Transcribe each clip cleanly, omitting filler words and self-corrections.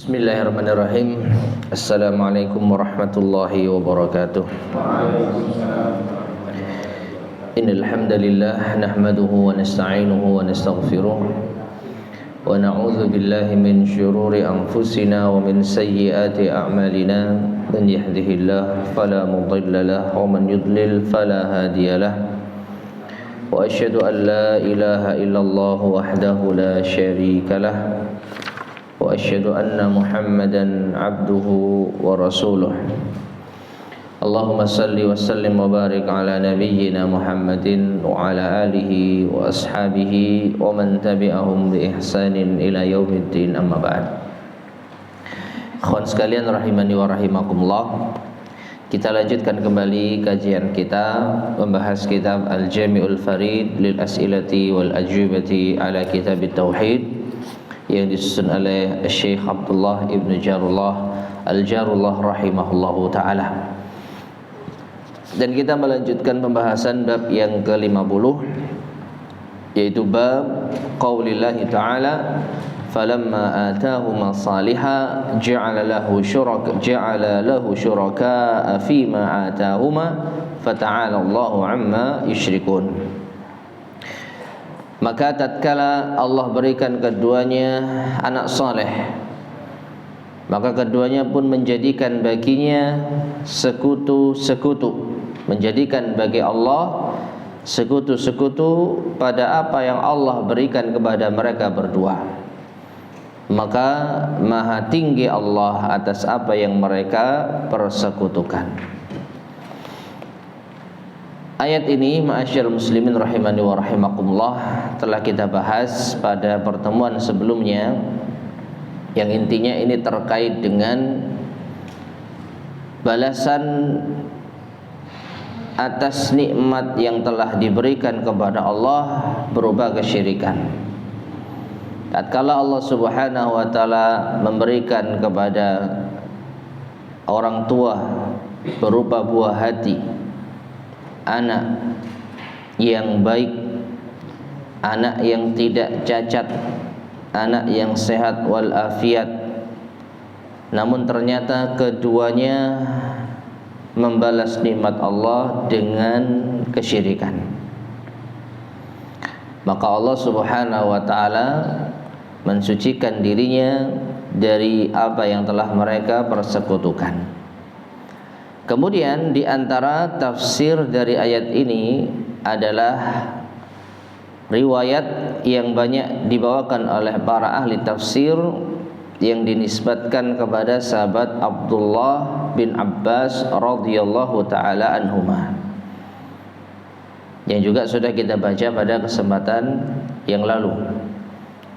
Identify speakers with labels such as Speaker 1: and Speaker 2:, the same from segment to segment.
Speaker 1: Bismillahirrahmanirrahim. Assalamualaikum warahmatullahi wabarakatuh. Innal hamdalillah nahmaduhu wa nasta'inuhu wa nastaghfiruh wa na'udzu billahi min shururi anfusina wa min sayyiati a'malina. Man yahdihillahu fala mudilla lahu wa man yudlil fala hadiyalah. Wa asyhadu an la ilaha illallah wahdahu la syarika lah. Wa asyhadu anna Muhammadan abduhu wa rasuluh. Allahumma salli wa sallim wa barik ala nabiyyina Muhammadin wa ala alihi wa ashabihi wa man tabi'ahum bi ihsanin ila yaumiddin, amma ba'd. Ikhwan sekalian rahimani wa rahimakumullah, kita lanjutkan kembali kajian kita membahas kitab Al-Jami'ul Farid lil As'ilati wal Ajwibati ala Kitabit Tauhid yang disusun oleh Syekh Abdullah Ibn Jarullah Al-Jarullah rahimahullahu ta'ala. Dan kita melanjutkan pembahasan bab yang ke-50, yaitu bab qaulillahi ta'ala falamma atahuma salihah ja'ala lahu syuraka fima atahuma fata'ala Allahu amma yusyrikun. Maka tatkala Allah berikan keduanya anak saleh, maka keduanya pun menjadikan baginya sekutu-sekutu, menjadikan bagi Allah sekutu-sekutu pada apa yang Allah berikan kepada mereka berdua. Maka maha tinggi Allah atas apa yang mereka persekutukan. Ayat ini, ma'asyiral muslimin rahimani wa rahimakumullah, telah kita bahas pada pertemuan sebelumnya, yang intinya ini terkait dengan balasan atas nikmat yang telah diberikan kepada Allah berupa kesyirikan. Tatkala Allah Subhanahu wa taala memberikan kepada orang tua berupa buah hati, anak yang baik, anak yang tidak cacat, anak yang sehat walafiat, namun ternyata keduanya membalas nikmat Allah dengan kesyirikan, maka Allah Subhanahu wa taala mensucikan dirinya dari apa yang telah mereka persekutukan. Kemudian di antara tafsir dari ayat ini adalah riwayat yang banyak dibawakan oleh para ahli tafsir yang dinisbatkan kepada sahabat Abdullah bin Abbas radhiyallahu taala anhuma, yang juga sudah kita baca pada kesempatan yang lalu.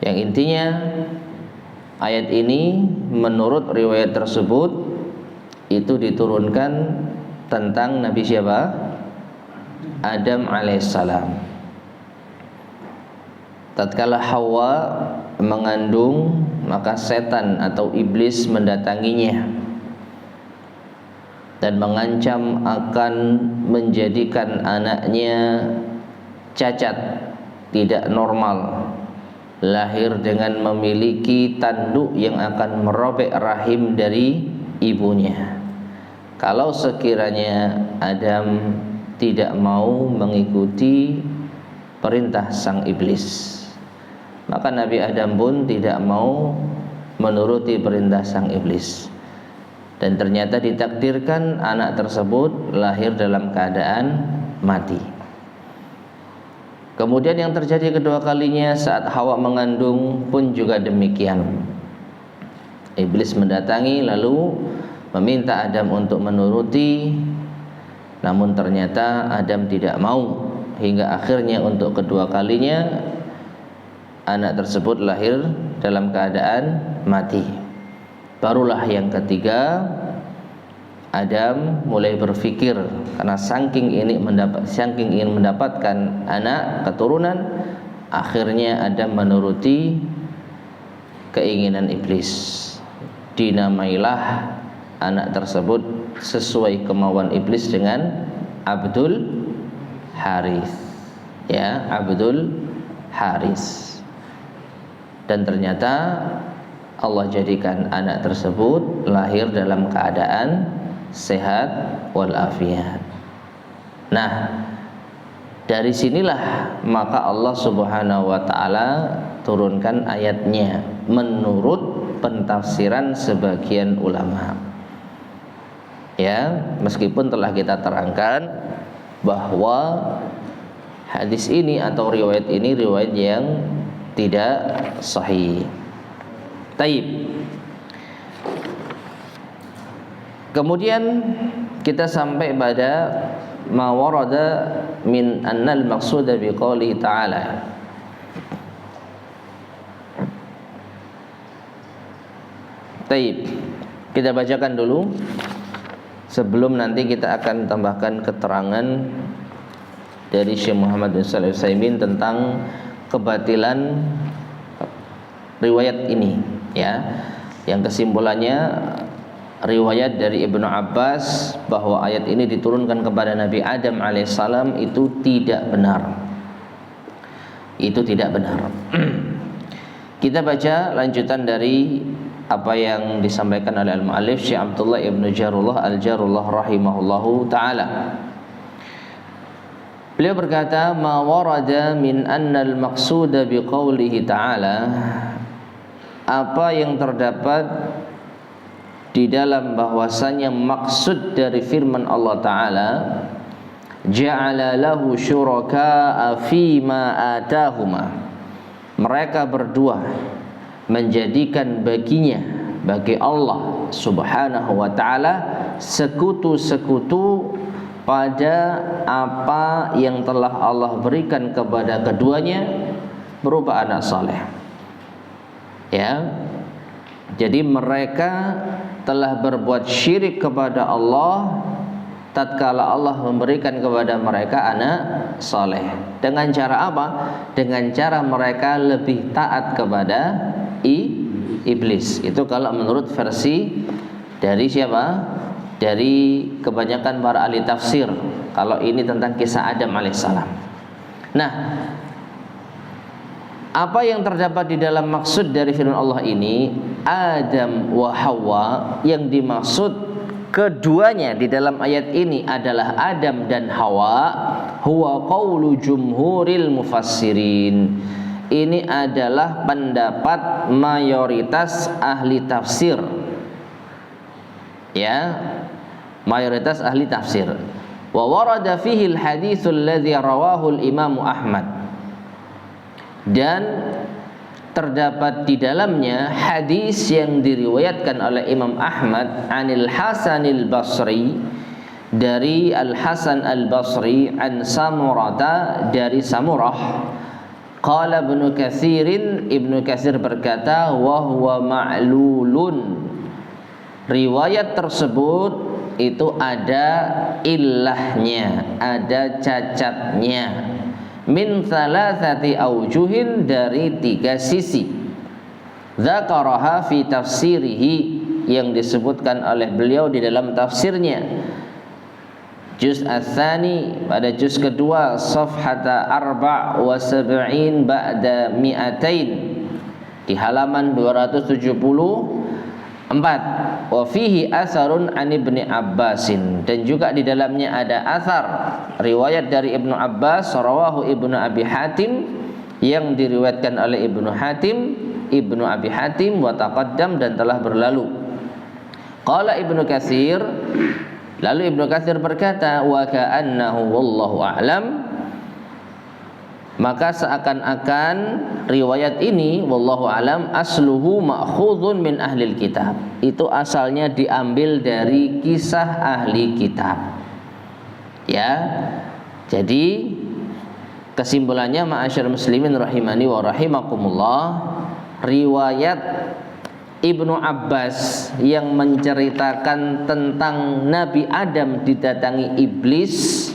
Speaker 1: Yang intinya ayat ini menurut riwayat tersebut itu diturunkan tentang Nabi siapa? Adam alaihissalam. Tatkala Hawa mengandung, maka setan atau iblis mendatanginya dan mengancam akan menjadikan anaknya cacat, tidak normal, lahir dengan memiliki tanduk yang akan merobek rahim dari ibunya, kalau sekiranya Adam tidak mau mengikuti perintah sang iblis. Maka Nabi Adam pun tidak mau menuruti perintah sang iblis, dan ternyata ditakdirkan anak tersebut lahir dalam keadaan mati. Kemudian yang terjadi kedua kalinya saat Hawa mengandung pun juga demikian. Iblis mendatangi lalu meminta Adam untuk menuruti, namun ternyata Adam tidak mau, hingga akhirnya untuk kedua kalinya anak tersebut lahir dalam keadaan mati. Barulah yang ketiga Adam mulai berpikir, karena saking ingin mendapatkan anak keturunan, akhirnya Adam menuruti keinginan iblis. Dinamailah anak tersebut sesuai kemauan iblis dengan Abdul Haris, ya, Abdul Haris. Dan ternyata Allah jadikan anak tersebut lahir dalam keadaan sehat walafiat. Nah, dari sinilah maka Allah Subhanahu wa taala turunkan ayatnya menurut pentafsiran sebagian ulama. Ya, meskipun telah kita terangkan bahwa hadis ini atau riwayat ini riwayat yang tidak sahih. Taib. Kemudian kita sampai pada ma warada min annal maqsuda biqouli ta'ala. Taib. Kita bacakan dulu sebelum nanti kita akan tambahkan keterangan dari Syekh Muhammad bin Shalih Al-Utsaimin tentang kebatilan riwayat ini, ya. Yang kesimpulannya riwayat dari Ibnu Abbas bahwa ayat ini diturunkan kepada Nabi Adam alaihissalam itu tidak benar. Itu tidak benar. Kita baca lanjutan dari apa yang disampaikan oleh al-mu'allif Syekh Abdullah Ibnu Jarullah Al-Jarullah rahimahullahu ta'ala. Beliau berkata, ma warada min annal maqsuda biqaulihi ta'ala, apa yang terdapat di dalam bahwasanya maksud dari firman Allah Ta'ala, ja'ala lahu syuraka'a fima atahuma, mereka berdua menjadikan baginya, bagi Allah Subhanahu wa ta'ala, sekutu-sekutu pada apa yang telah Allah berikan kepada keduanya berupa anak saleh. Ya. Jadi mereka telah berbuat syirik kepada Allah tatkala Allah memberikan kepada mereka anak saleh. Dengan cara apa? Dengan cara mereka lebih taat kepada iblis. Itu kalau menurut versi dari siapa? Dari kebanyakan para ahli tafsir. Kalau ini tentang kisah Adam alaihissalam. Nah, apa yang terdapat di dalam maksud dari firman Allah ini, Adam wa Hawa, yang dimaksud keduanya di dalam ayat ini adalah Adam dan Hawa, huwa qaulu jumhuril mufassirin. Ini adalah pendapat mayoritas ahli tafsir. Ya, mayoritas ahli tafsir. Wa warada fihi al-haditsul ladzi rawahu al-Imam Ahmad. Dan terdapat di dalamnya hadis yang diriwayatkan oleh Imam Ahmad anil Hasanil Basri, dari Al-Hasan Al-Basri, an Samurata, dari Samurah. Qala Ibnu Katsirin, Ibnu Katsir berkata, wa huwa ma'lulun, riwayat tersebut itu ada illahnya, ada cacatnya, min thalathati aujuhin, dari 3 sisi. Dzakaraha fi tafsirihi, yang disebutkan oleh beliau di dalam tafsirnya, juz ats-tsani, pada juz kedua, safhata 74 ba'da mi'atain, di halaman 274. Wa fihi asarun an Ibni Abbasin, dan juga di dalamnya ada asar riwayat dari Ibnu Abbas, rawahu Ibnu Abi Hatim, yang diriwayatkan oleh Ibnu Abi Hatim, wa taqaddam, dan telah berlalu. Qala Ibnu Katsir, lalu Ibnu Katsir berkata, wa ka'annahu wallahu a'lam, maka seakan-akan riwayat ini wallahu alam asluhu ma'khudhun min ahlil kitab, itu asalnya diambil dari kisah ahli kitab. Ya. Jadi kesimpulannya, ma'asyar muslimin rahimani wa rahimakumullah, riwayat Ibnu Abbas yang menceritakan tentang Nabi Adam didatangi iblis,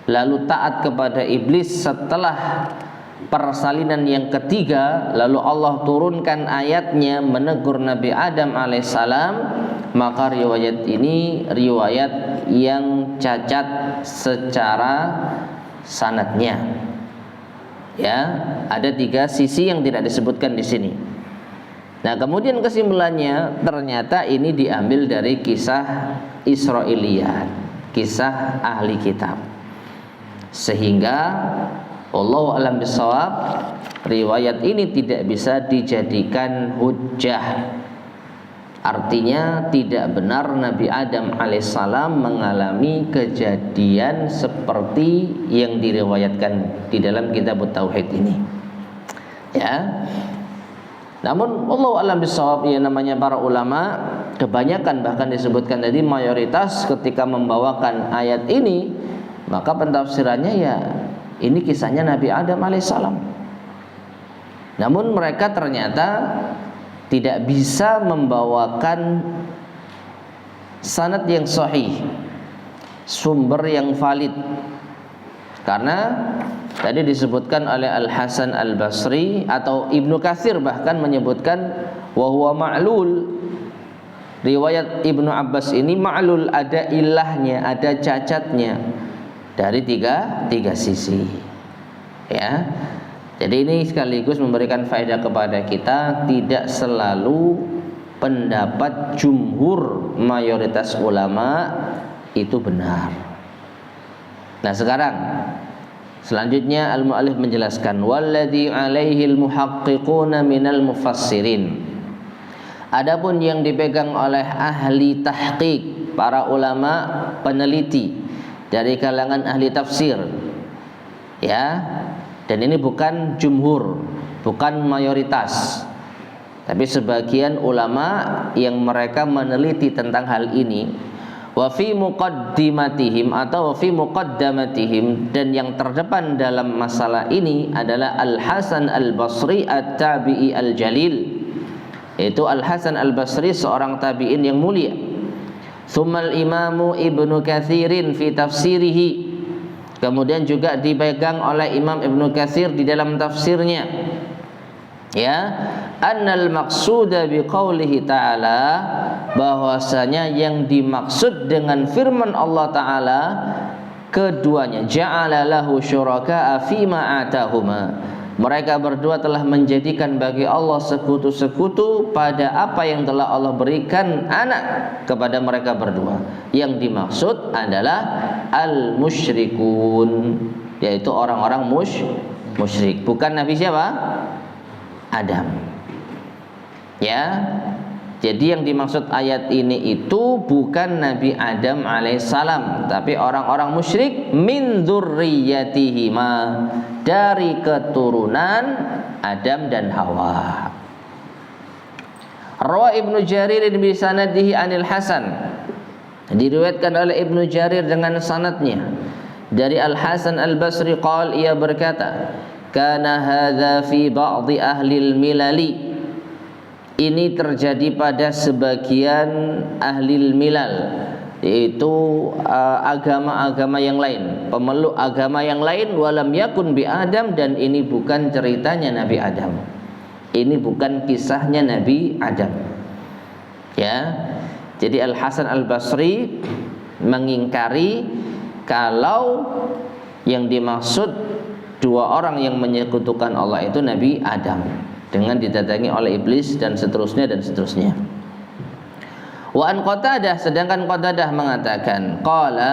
Speaker 1: lalu taat kepada iblis setelah persalinan yang ketiga, lalu Allah turunkan ayatnya menegur Nabi Adam alaihissalam, maka riwayat ini riwayat yang cacat secara sanadnya. Ya, ada 3 sisi yang tidak disebutkan di sini. Nah, kemudian kesimpulannya ternyata ini diambil dari kisah Israiliyat, kisah ahli kitab. Sehingga wallahu a'lam bishawab, riwayat ini tidak bisa dijadikan hujjah. Artinya tidak benar Nabi Adam alaihissalam mengalami kejadian seperti yang diriwayatkan di dalam kitab Tauhid ini. Ya. Namun wallahu a'lam bishawab, ya namanya para ulama, kebanyakan bahkan disebutkan tadi mayoritas ketika membawakan ayat ini, maka pentafsirannya ya ini kisahnya Nabi Adam alaihissalam. Namun mereka ternyata tidak bisa membawakan sanad yang sahih, sumber yang valid, karena tadi disebutkan oleh Al-Hasan Al-Basri atau Ibnu Katsir bahkan menyebutkan wa huwa ma'lul. Riwayat Ibnu Abbas ini ma'lul, ada ilahnya, ada cacatnya dari tiga sisi. Ya. Jadi ini sekaligus memberikan faedah kepada kita, tidak selalu pendapat jumhur mayoritas ulama itu benar. Nah, sekarang selanjutnya al-mu'allif menjelaskan walladzi 'alaihi al-muhaqqiquna minal mufassirin. Adapun yang dipegang oleh ahli tahqiq, para ulama peneliti dari kalangan ahli tafsir. Ya. Dan ini bukan jumhur, bukan mayoritas, tapi sebagian ulama yang mereka meneliti tentang hal ini. Wa fi muqaddimatihim atau fi muqaddamatihim, dan yang terdepan dalam masalah ini adalah Al-Hasan Al-Basri At-Tabi'i Al-Jalil. Itu Al-Hasan Al-Basri, seorang tabi'in yang mulia. Tsummal Imamu Ibnu Katsirin fi tafsirihi. Kemudian juga dipegang oleh Imam Ibnu Katsir di dalam tafsirnya. Ya, annal maqsuda biqaulihi ta'ala, bahwasanya yang dimaksud dengan firman Allah taala keduanya, ja'ala lahu syuraka'a fima atahuma. Mereka berdua telah menjadikan bagi Allah sekutu-sekutu pada apa yang telah Allah berikan anak kepada mereka berdua. Yang dimaksud adalah al-musyrikun, yaitu orang-orang musyrik. Bukan Nabi siapa? Adam. Ya. Jadi yang dimaksud ayat ini itu bukan Nabi Adam alaihissalam, tapi orang-orang musyrik min dzurriyyatihima, dari keturunan Adam dan Hawa. Rawa Ibnu Jarir bi sanadihi anil Hasan, diriwayatkan oleh Ibnu Jarir dengan sanadnya dari Al-Hasan Al-Basri qala, ia berkata, kana hadza fi ba'dhi ahli al-milali, ini terjadi pada sebagian ahli milal, yaitu agama-agama yang lain, pemeluk agama yang lain. Walam yakun bi Adam, dan ini bukan ceritanya Nabi Adam, ini bukan kisahnya Nabi Adam. Ya, jadi Al-Hasan Al-Basri mengingkari kalau yang dimaksud dua orang yang menyekutukan Allah itu Nabi Adam dengan didatangi oleh iblis dan seterusnya dan seterusnya. Wa an Qatadah, sedangkan Qatadah mengatakan qala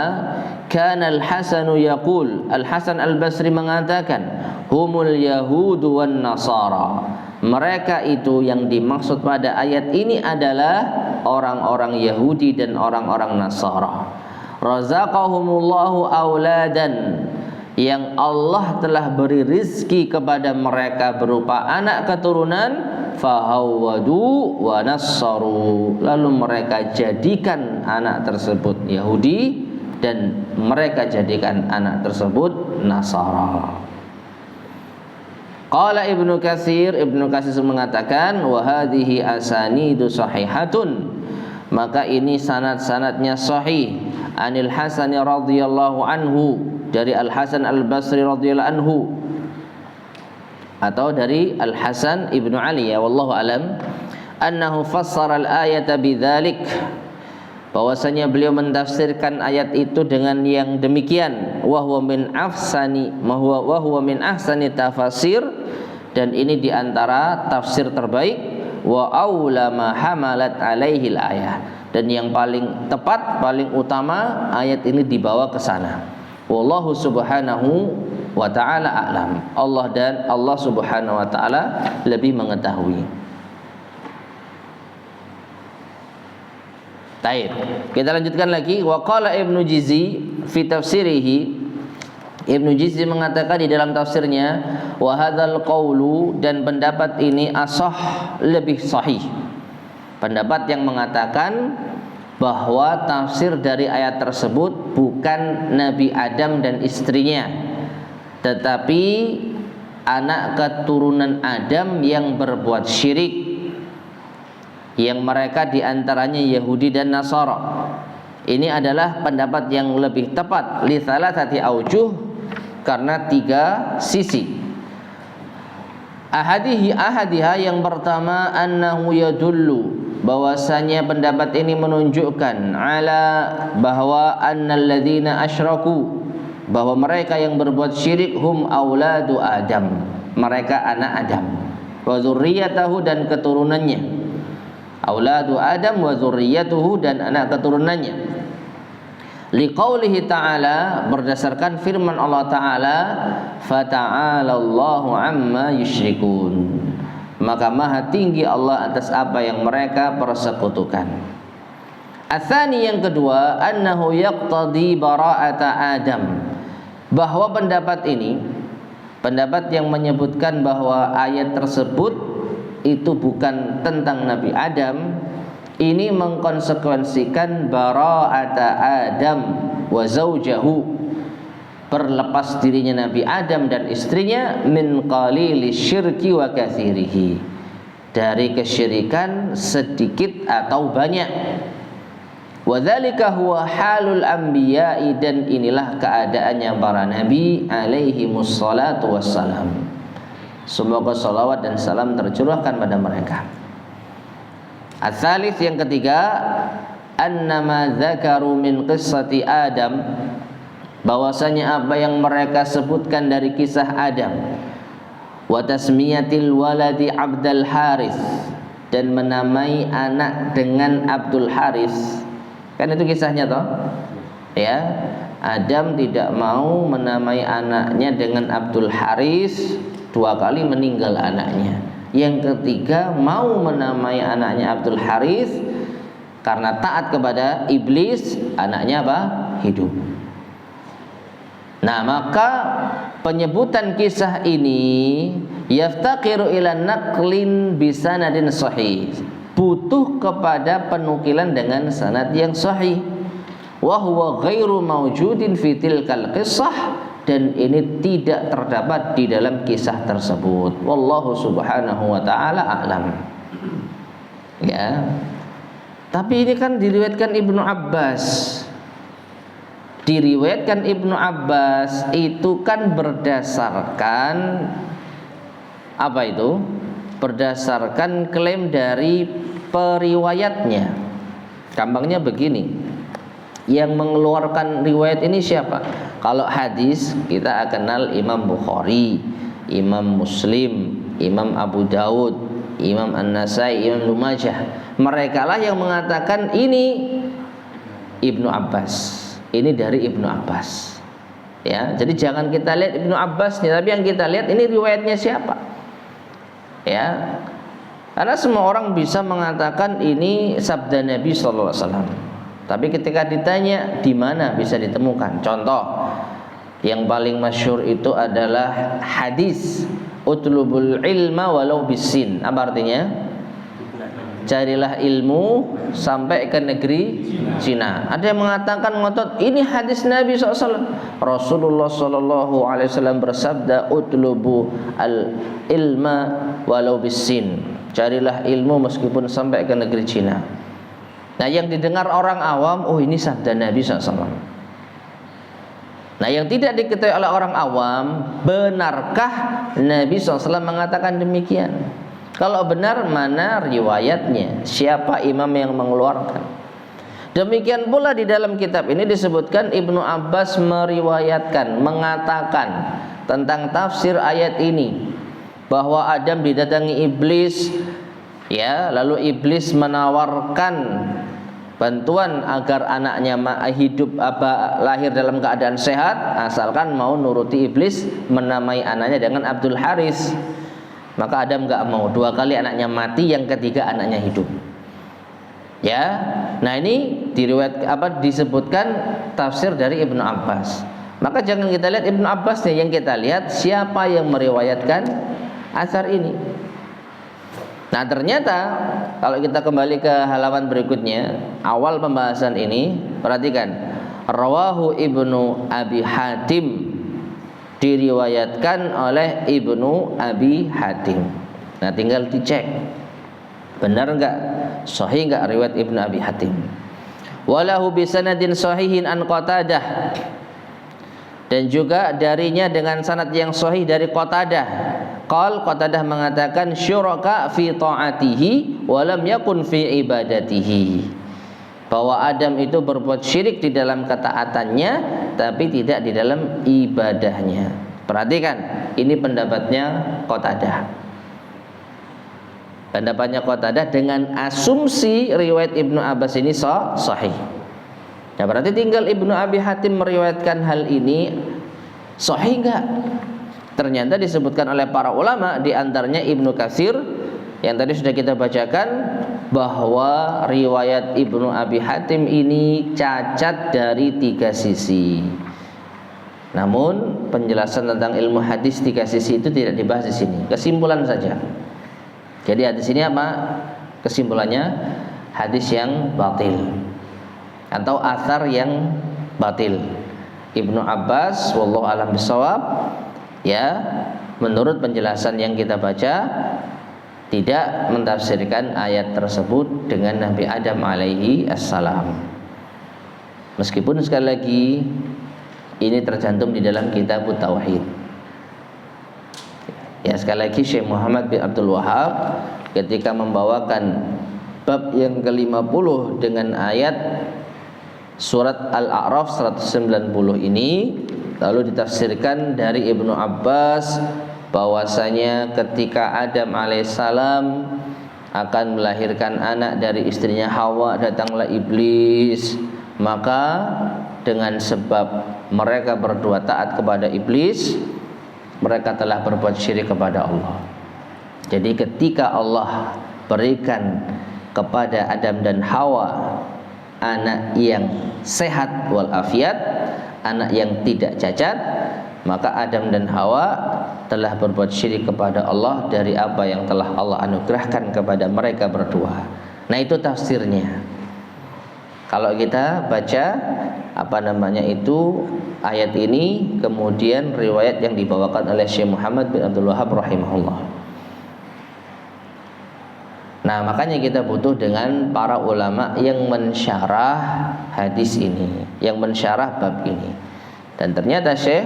Speaker 1: kana al-Hasanu yaqul, Al-Hasan Al-Basri mengatakan humul yahudu wan nasara, mereka itu yang dimaksud pada ayat ini adalah orang-orang Yahudi dan orang-orang Nasara. Razaqahumullahu auladan, yang Allah telah beri rizki kepada mereka berupa anak keturunan, fahawwadu wa nassaru, lalu mereka jadikan anak tersebut Yahudi dan mereka jadikan anak tersebut Nasara. Qala Ibnu Katsir, Ibnu Katsir mengatakan wa hadhihi asanidu sahihatun, maka ini sanad-sanadnya sahih, anil Hasan radhiyallahu anhu, dari Al-Hasan Al-Basri radhiyallahu anhu, atau dari Al-Hasan Ibnu Ali, ya wallahu alam, annahu fassara al-ayata bidzalik, bahwasanya beliau mentafsirkan ayat itu dengan yang demikian, wa huwa min ahsani tafasir, dan ini diantara tafsir terbaik, wa aula ma hamalat alaihi ayah, dan yang paling tepat, paling utama ayat ini dibawa ke sana. Wallahu subhanahu wa ta'ala a'lam. Allah subhanahu wa ta'ala lebih mengetahui. Baik, kita lanjutkan lagi. Wa qala Ibnu Jizi fi tafsirihi, Ibnu Jizi mengatakan di dalam tafsirnya, wa hadzal qaulu, dan pendapat ini ashah, lebih sahih. Pendapat yang mengatakan bahwa tafsir dari ayat tersebut bukan Nabi Adam dan istrinya, tetapi anak keturunan Adam yang berbuat syirik, yang mereka diantaranya Yahudi dan Nasara. Ini adalah pendapat yang lebih tepat, li thalathati aujuh, karena 3 sisi. Ahadiha, yang pertama, annahu yadullu, bahwasanya pendapat ini menunjukkan ala, bahwa annal ladzina asyraku, bahwa mereka yang berbuat syirik, hum auladu Adam, mereka anak Adam, wa dzurriyyatahu, dan keturunannya. Auladu Adam wa dzurriyyatuhu, dan anak keturunannya. Liqaulihi ta'ala, berdasarkan firman Allah Ta'ala, fata'alallahu amma yusyrikun, maka maha tinggi Allah atas apa yang mereka persekutukan. Atsani, yang kedua, annahu yaqtadi bara'ata Adam, bahwa pendapat ini, pendapat yang menyebutkan bahwa ayat tersebut itu bukan tentang Nabi Adam, ini mengkonsekuensikan bara'ata Adam wa zaujahu, berlepas dirinya Nabi Adam dan istrinya, min qalili syirki wa katsirihi, dari kesyirikan sedikit atau banyak. Wa dzalika huwa halul anbiya'i, dan inilah keadaannya para nabi alaihi mussalatu wassalam, semoga salawat dan salam tercurahkan pada mereka. Ats-tsalits, yang ketiga, annama dzakaru min qissati Adam, bahwasanya apa yang mereka sebutkan dari kisah Adam, wa tasmiyatil waladi Abdul Haris, dan menamai anak dengan Abdul Haris, kan itu kisahnya toh, ya. Adam tidak mau menamai anaknya dengan Abdul Haris, 2 kali meninggal anaknya. Yang ketiga mau menamai anaknya Abdul Haris, karena taat kepada iblis, anaknya apa? Hidup. Nah, maka penyebutan kisah ini yaftaqiru ila naqlin bisanadin sahih, butuh kepada penukilan dengan sanad yang sahih. Wa huwa ghairu mawjudin fi tilkal qissah, dan ini tidak terdapat di dalam kisah tersebut. Wallahu subhanahu wa ta'ala a'lam. Ya. Tapi ini kan diriwayatkan Ibnu Abbas. Diriwayatkan Ibnu Abbas itu kan berdasarkan apa itu? Berdasarkan klaim dari periwayatnya. Gampangnya begini, yang mengeluarkan riwayat ini siapa? Kalau hadis kita kenal Imam Bukhari, Imam Muslim, Imam Abu Daud, Imam An-Nasai, Imam Ibnu Majah. Mereka lah yang mengatakan ini Ibnu Abbas, ini dari Ibnu Abbas. Ya, jadi jangan kita lihat Ibnu Abbas nih, tapi yang kita lihat ini riwayatnya siapa. Ya, karena semua orang bisa mengatakan ini sabda Nabi sallallahu alaihi wasallam. Tapi ketika ditanya di mana bisa ditemukan, contoh yang paling masyhur itu adalah hadis utlubul ilma walau bisin. Apa artinya? Carilah ilmu sampai ke negeri Cina. Ada yang mengatakan ngotot ini hadis Nabi SAW. Rasulullah SAW bersabda utlubu al ilma walau bisin. Carilah ilmu meskipun sampai ke negeri Cina. Nah, yang didengar orang awam, oh ini sabda Nabi SAW. Nah, yang tidak diketahui oleh orang awam, benarkah Nabi SAW mengatakan demikian? Kalau benar, mana riwayatnya? Siapa imam yang mengeluarkan? Demikian pula di dalam kitab ini disebutkan Ibnu Abbas meriwayatkan, mengatakan tentang tafsir ayat ini, bahwa Adam didatangi iblis Ya, lalu iblis menawarkan bantuan agar anaknya hidup lahir dalam keadaan sehat, asalkan mau nuruti iblis menamai anaknya dengan Abdul Haris. Maka Adam nggak mau, 2 kali anaknya mati, yang ketiga anaknya hidup. Ya, nah ini disebutkan tafsir dari Ibnu Abbas. Maka jangan kita lihat Ibnu Abbas nih, yang kita lihat siapa yang meriwayatkan asar ini. Nah ternyata kalau kita kembali ke halaman berikutnya, awal pembahasan ini, perhatikan, rawahu Ibnu Abi Hatim, diriwayatkan oleh Ibnu Abi Hatim. Nah tinggal dicek benar enggak, sahih enggak riwayat Ibnu Abi Hatim. Walahu bisanadin sahihin an Qatadah, dan juga darinya dengan sanad yang sahih dari Qatadah. Qatadah mengatakan syuraka fi ta'atihi wa lam yakun fi ibadatihi, bahwa Adam itu berbuat syirik di dalam ketaatannya tapi tidak di dalam ibadahnya. Perhatikan, ini pendapatnya Qatadah. Pendapatnya Qatadah dengan asumsi riwayat Ibnu Abbas ini sahih. Nah, berarti tinggal Ibnu Abi Hatim meriwayatkan hal ini sahih enggak? Ternyata disebutkan oleh para ulama, di antaranya Ibnu Katsir yang tadi sudah kita bacakan, bahwa riwayat Ibnu Abi Hatim ini cacat dari 3 sisi. Namun penjelasan tentang ilmu hadis 3 sisi itu tidak dibahas di sini. Kesimpulan saja. Jadi hadis ini apa? Kesimpulannya hadis yang batil atau athar yang batil. Ibnu Abbas wallahu alam bisawab, ya, menurut penjelasan yang kita baca, tidak mentafsirkan ayat tersebut dengan Nabi Adam alaihi assalam. Meskipun sekali lagi ini tercantum di dalam kitab Tauhid. Ya, sekali lagi Syekh Muhammad bin Abdul Wahab ketika membawakan bab yang ke-50 dengan ayat surat Al-A'raf 190 ini, lalu ditafsirkan dari Ibnu Abbas bahwasanya ketika Adam alaihissalam akan melahirkan anak dari istrinya Hawa, datanglah iblis. Maka dengan sebab mereka berdua taat kepada iblis, mereka telah berbuat syirik kepada Allah. Jadi ketika Allah berikan kepada Adam dan Hawa anak yang sehat walafiat, anak yang tidak cacat, maka Adam dan Hawa telah berbuat syirik kepada Allah dari apa yang telah Allah anugerahkan kepada mereka berdua. Nah itu tafsirnya. Kalau kita baca ayat ini, kemudian riwayat yang dibawakan oleh Syekh Muhammad bin Abdul Wahab rahimahullah. Nah makanya kita butuh dengan para ulama yang mensyarah hadis ini, yang mensyarah bab ini. Dan ternyata Syekh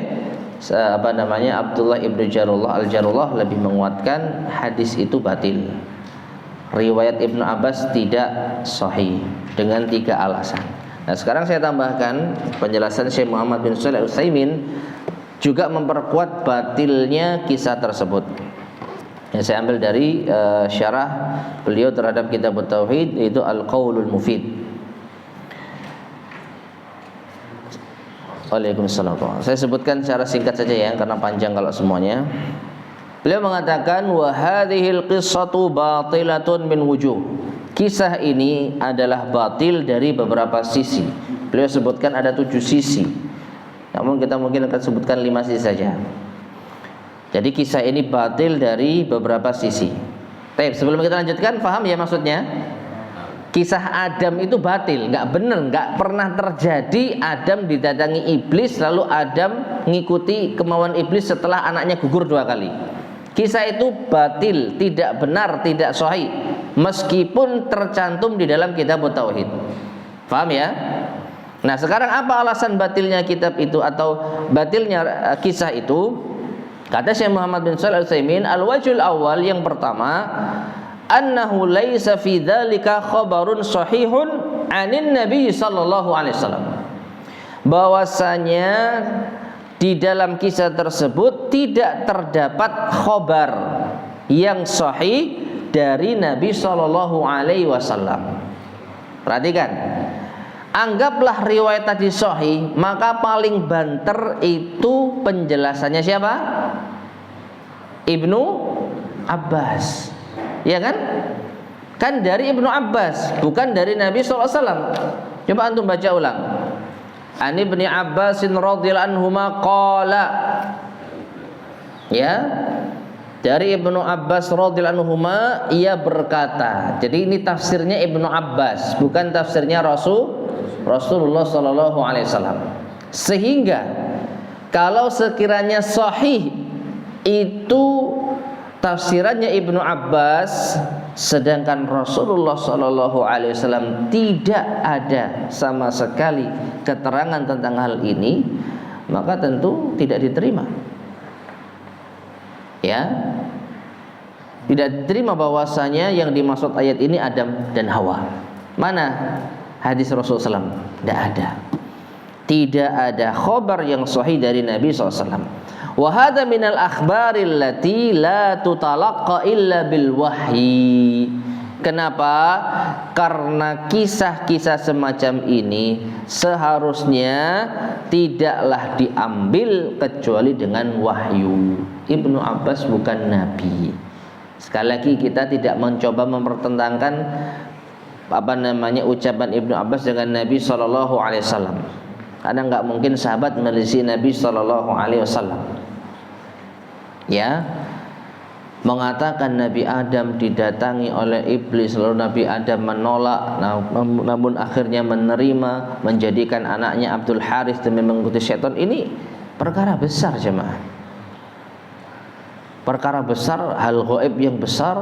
Speaker 1: Abdullah ibnu Al-Jarullah lebih menguatkan hadis itu batil. Riwayat Ibnu Abbas tidak sahih dengan 3 alasan. Nah sekarang saya tambahkan penjelasan Syekh Muhammad bin Shalih Al-Utsaimin juga memperkuat batilnya kisah tersebut. Yang saya ambil dari syarah beliau terhadap kitab Tauhid, yaitu Al-Qaulul Mufid. Waalaikumsalam. Saya sebutkan secara singkat saja ya, karena panjang kalau semuanya. Beliau mengatakan wa hadhil qissatu batilatun min wujuh. Kisah ini adalah batil dari beberapa sisi. Beliau sebutkan ada 7 sisi. Namun kita mungkin akan sebutkan 5 sisi saja. Jadi kisah ini batil dari beberapa sisi. Baik, sebelum kita lanjutkan, paham ya maksudnya? Kisah Adam itu batil, nggak benar, nggak pernah terjadi Adam didatangi iblis lalu Adam mengikuti kemauan iblis setelah anaknya gugur 2 kali. Kisah itu batil, tidak benar, tidak sahih, meskipun tercantum di dalam kitab Tauhid. Paham ya? Nah sekarang apa alasan batilnya kitab itu atau batilnya kisah itu? Kata Syekh Muhammad bin Shalih Al-Utsaimin, al-wajhul awal, yang pertama, annahu laisa fi dzalika khabarun sahihun anin nabi sallallahu alaihi wasallam. Bahwasanya di dalam kisah tersebut tidak terdapat khabar yang sahih dari Nabi Shallallahu Alaihi Wasallam. Perhatikan, anggaplah riwayat tadi sahih, maka paling banter itu penjelasannya siapa? Ibnu Abbas, ya kan? Kan dari Ibnu Abbas, bukan dari Nabi SAW. Coba antum baca ulang. An Ibnu Abbasin radhiyallahu anhuma qala. Ya, dari Ibnu Abbas radhiyallahu anhuma ia berkata. Jadi ini tafsirnya Ibnu Abbas, bukan tafsirnya Rasulullah sallallahu alaihi wasallam. Sehingga kalau sekiranya sahih itu tafsirannya Ibnu Abbas, sedangkan Rasulullah sallallahu alaihi wasallam tidak ada sama sekali keterangan tentang hal ini, maka tentu tidak diterima. Ya, tidak diterima bahwasanya yang dimaksud ayat ini Adam dan Hawa. Mana hadis Rasulullah SAW? Tidak ada. Tidak ada khabar yang sahih dari Nabi SAW. Wa hadza minal akhbaril lati la tutalaqqa illa bil wahyi. Kenapa? Karena kisah-kisah semacam ini seharusnya tidaklah diambil kecuali dengan wahyu. Ibnu Abbas bukan nabi. Sekali lagi kita tidak mencoba mempertentangkan ucapan Ibnu Abbas dengan Nabi Shallallahu Alaihi Wasallam. Karena nggak mungkin sahabat menelisih Nabi Shallallahu Alaihi Wasallam. Ya, mengatakan Nabi Adam didatangi oleh iblis, lalu Nabi Adam menolak, namun akhirnya menerima, menjadikan anaknya Abdul Harith demi mengikuti syaitan. Ini perkara besar jemaah, perkara besar, hal gaib yang besar.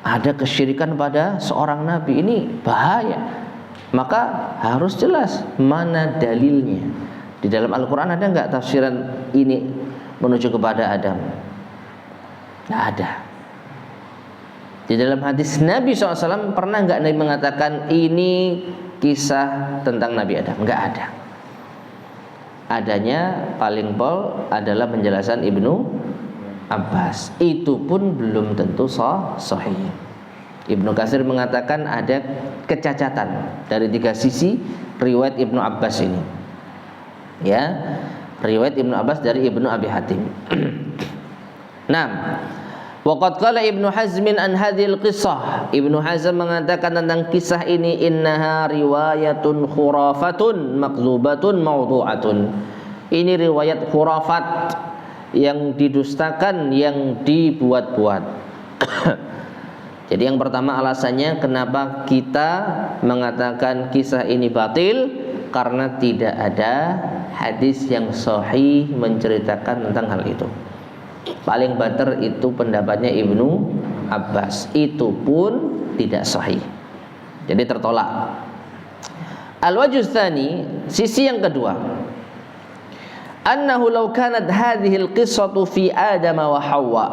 Speaker 1: Ada kesyirikan pada seorang nabi, ini bahaya. Maka harus jelas mana dalilnya. Di dalam Al-Quran ada nggak tafsiran ini menuju kepada Adam? Nggak ada. Di dalam hadis Nabi SAW pernah nggak Nabi mengatakan ini kisah tentang Nabi Adam? Nggak ada. Adanya paling pol adalah penjelasan Ibnu Abbas. Itu pun belum tentu sahih. Ibnu Katsir mengatakan ada kecacatan dari 3 sisi riwayat Ibnu Abbas ini. Ya, riwayat Ibnu Abbas dari Ibnu Abi Hatim. Nah, waqad qala Ibnu Hazm an hadhil qissah. Ibnu Hazm mengatakan tentang kisah ini, innaha riwayatun khurafatun makdzubatun mawdu'atun. Ini riwayat khurafat yang didustakan, yang dibuat-buat. Jadi yang pertama alasannya kenapa kita mengatakan kisah ini batil, karena tidak ada hadis yang sahih menceritakan tentang hal itu. Paling banter itu pendapatnya Ibnu Abbas, itu pun tidak sahih. Jadi tertolak. Al-wajh tsani, sisi yang kedua. Annahu law kanat hadhihi al-qissatu fi Adam wa Hawa.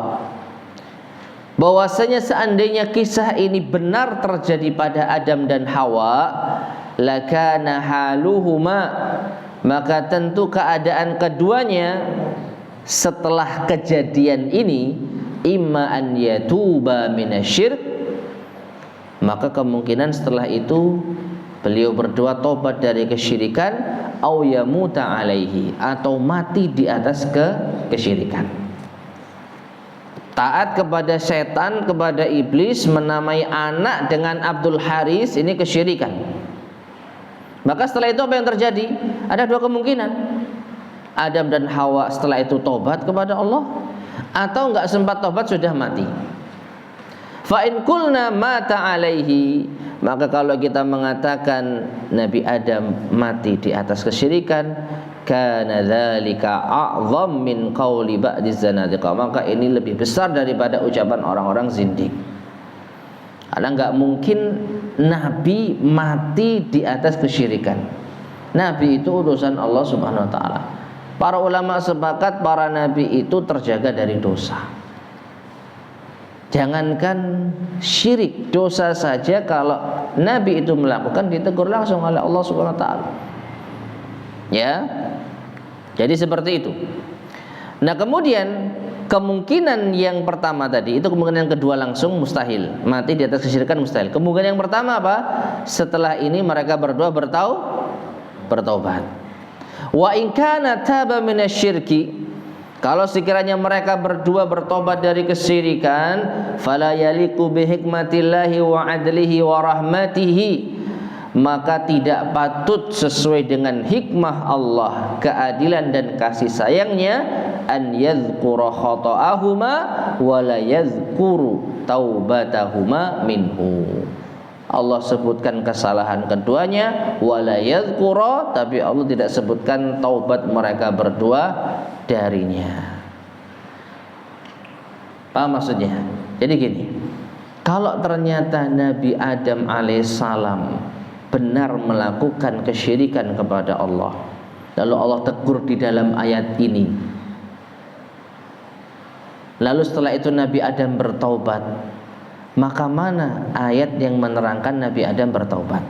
Speaker 1: Bahwasanya seandainya kisah ini benar terjadi pada Adam dan Hawa, lakana haluhuma, maka tentu keadaan keduanya setelah kejadian ini imma an yatuba minasyirk, maka kemungkinan setelah itu beliau berdua tobat dari kesyirikan, au yamuta alaihi, atau mati di atas kesyirikan. Taat kepada setan, kepada iblis, menamai anak dengan Abdul Haris, ini kesyirikan. Maka setelah itu apa yang terjadi? Ada 2 kemungkinan. Adam dan Hawa setelah itu tobat kepada Allah, atau enggak sempat tobat sudah mati. Fa in qulna mata alaihi, maka kalau kita mengatakan Nabi Adam mati di atas kesyirikan, kana dzalika a'zam min qauli ba'di zanadiqah, maka ini lebih besar daripada ucapan orang-orang zindik. Karena enggak mungkin Nabi mati di atas kesyirikan. Nabi itu utusan Allah Subhanahu wa taala. Para ulama sepakat para nabi itu terjaga dari dosa. Jangankan syirik, dosa saja kalau nabi itu melakukan ditegur langsung oleh Allah Subhanahu wa taala. Ya. Jadi seperti itu. Nah, kemudian kemungkinan yang pertama tadi itu, kemungkinan yang kedua langsung mustahil, mati di atas kesyirikan mustahil. Kemungkinan yang pertama apa? Setelah ini mereka berdua bertaubat. Wa in kana taba minasyirki, kalau sekiranya mereka berdua bertobat dari kesyirikan, fala yaliqu bihikmatillahi wa adlihi wa rahmatihi, maka tidak patut sesuai dengan hikmah Allah, keadilan dan kasih sayangnya, an yadhkura khata'ahuma wa la yadhkuru taubatahuma minhu. Allah sebutkan kesalahan keduanya, wala yadhkura, tapi Allah tidak sebutkan taubat mereka berdua darinya. Paham maksudnya? Jadi gini, kalau ternyata Nabi Adam alaihissalam benar melakukan kesyirikan kepada Allah, lalu Allah tegur di dalam ayat ini, lalu setelah itu Nabi Adam bertaubat, maka mana ayat yang menerangkan Nabi Adam bertaubat?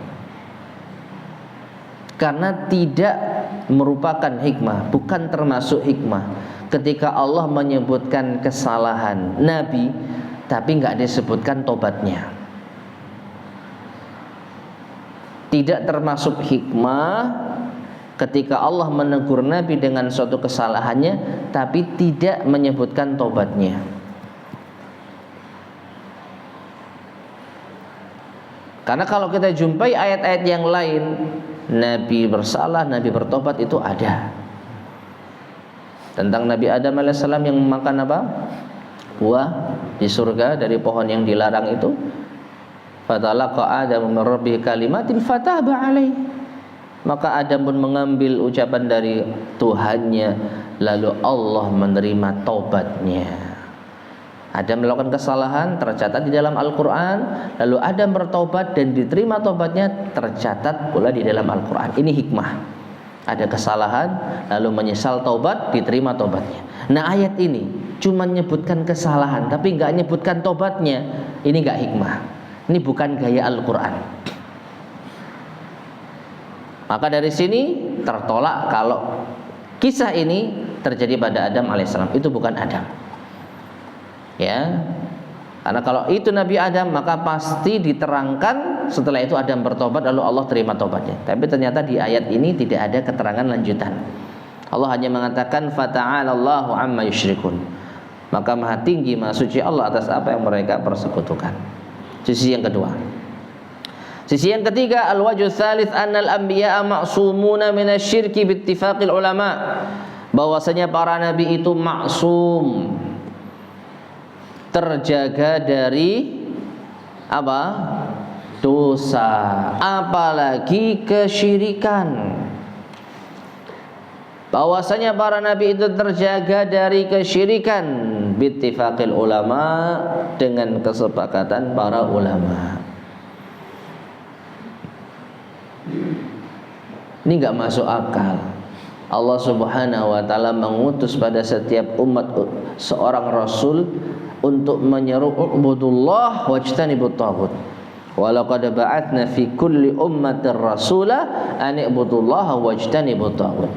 Speaker 1: Karena tidak merupakan hikmah, bukan termasuk hikmah ketika Allah menyebutkan kesalahan Nabi tapi nggak disebutkan tobatnya. Tidak termasuk hikmah ketika Allah menegur Nabi dengan suatu kesalahannya tapi tidak menyebutkan tobatnya. Karena kalau kita jumpai ayat-ayat yang lain, Nabi bersalah, Nabi bertobat, itu ada. Tentang Nabi Adam alaihissalam yang makan apa? Buah di surga dari pohon yang dilarang itu. Fatalaqa Adamu min rabbih kalimatin fataba alaihi. Maka Adam pun mengambil ucapan dari Tuhannya, lalu Allah menerima taubatnya. Adam melakukan kesalahan, tercatat di dalam Al-Quran, lalu Adam bertaubat dan diterima taubatnya, tercatat pula di dalam Al-Quran. Ini hikmah. Ada kesalahan, lalu menyesal taubat, diterima taubatnya. Nah, ayat ini cuma menyebutkan kesalahan tapi nggak menyebutkan taubatnya. Ini nggak hikmah. Ini bukan gaya Al-Quran. Maka dari sini tertolak kalau kisah ini terjadi pada Adam alaihissalam. Itu bukan Adam. Ya, karena kalau itu Nabi Adam, maka pasti diterangkan setelah itu Adam bertobat lalu Allah terima tobatnya. Tapi ternyata di ayat ini tidak ada keterangan lanjutan. Allah hanya mengatakan fata'alallahu amma yusyrikun. Maka maha tinggi, maha suci Allah atas apa yang mereka persekutukan. Sisi yang kedua. Sisi yang ketiga, al-wajhu tsalits annal anbiya'a ma'sumuna minasyirki bittifaqil ulama. Bahwasanya para nabi itu maksum, terjaga dari apa? Dosa, apalagi kesyirikan. Bahwasanya para nabi itu terjaga dari kesyirikan bittifaqil ulama, dengan kesepakatan para ulama. Ini enggak masuk akal. Allah Subhanahu wa taala mengutus pada setiap umat seorang rasul untuk menyeru ubudullah wajtanibut taghut. Walaqad ba'atsna fi kulli ummatin rasula an ibudullaha wajtanibut taghut.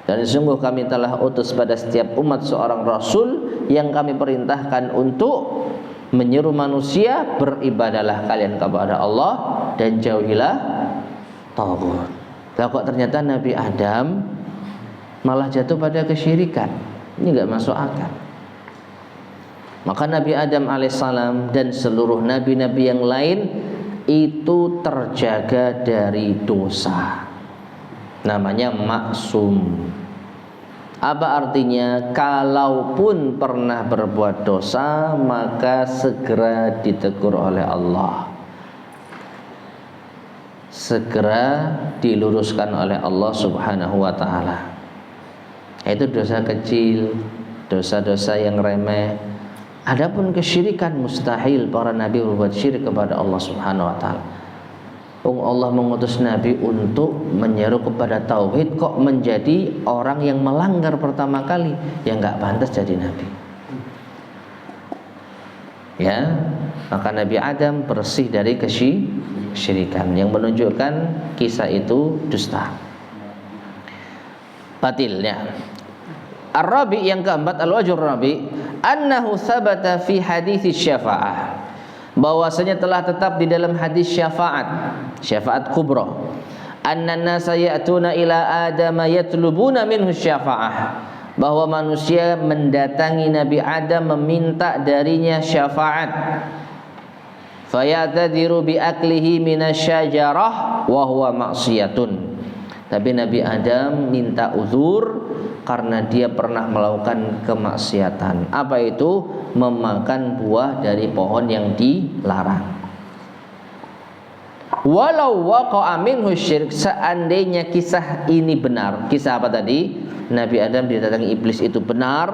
Speaker 1: Dan sungguh kami telah utus pada setiap umat seorang rasul yang kami perintahkan untuk menyeru manusia, beribadalah kalian kepada Allah dan jauhilah taghut. Lah kok ternyata Nabi Adam malah jatuh pada kesyirikan? Ini enggak masuk akal. Maka Nabi Adam alaihissalam dan seluruh nabi-nabi yang lain itu terjaga dari dosa. Namanya maksum. Apa artinya? Kalaupun pernah berbuat dosa, maka segera ditegur oleh Allah, segera diluruskan oleh Allah Subhanahu wa ta'ala. Itu dosa kecil, dosa-dosa yang remeh. Adapun kesyirikan mustahil para nabi berbuat syirik kepada Allah Subhanahu wa taala. Allah mengutus nabi untuk menyeru kepada tauhid, kok menjadi orang yang melanggar pertama kali, yang enggak pantas jadi nabi. Ya, maka Nabi Adam bersih dari kesyirikan, yang menunjukkan kisah itu dusta, batil ya. Ar-rabi, yang keempat, al-wajhur rabi, annahu thabata fi hadits syafa'ah, bahwasanya telah tetap di dalam hadis syafaat kubra, anna nasa ya'tuna ila adama yatlubuna minhu syafa'ah, bahwa manusia mendatangi Nabi Adam meminta darinya syafaat. Fayatadiru bi aklihi minasyajarah wa huwa maksiyatun, tapi Nabi Adam minta uzur karena dia pernah melakukan kemaksiatan. Apa itu? Memakan buah dari pohon yang dilarang. Walau waqa'a minhu syirk, seandainya kisah ini benar. Kisah apa tadi? Nabi Adam didatangi iblis itu benar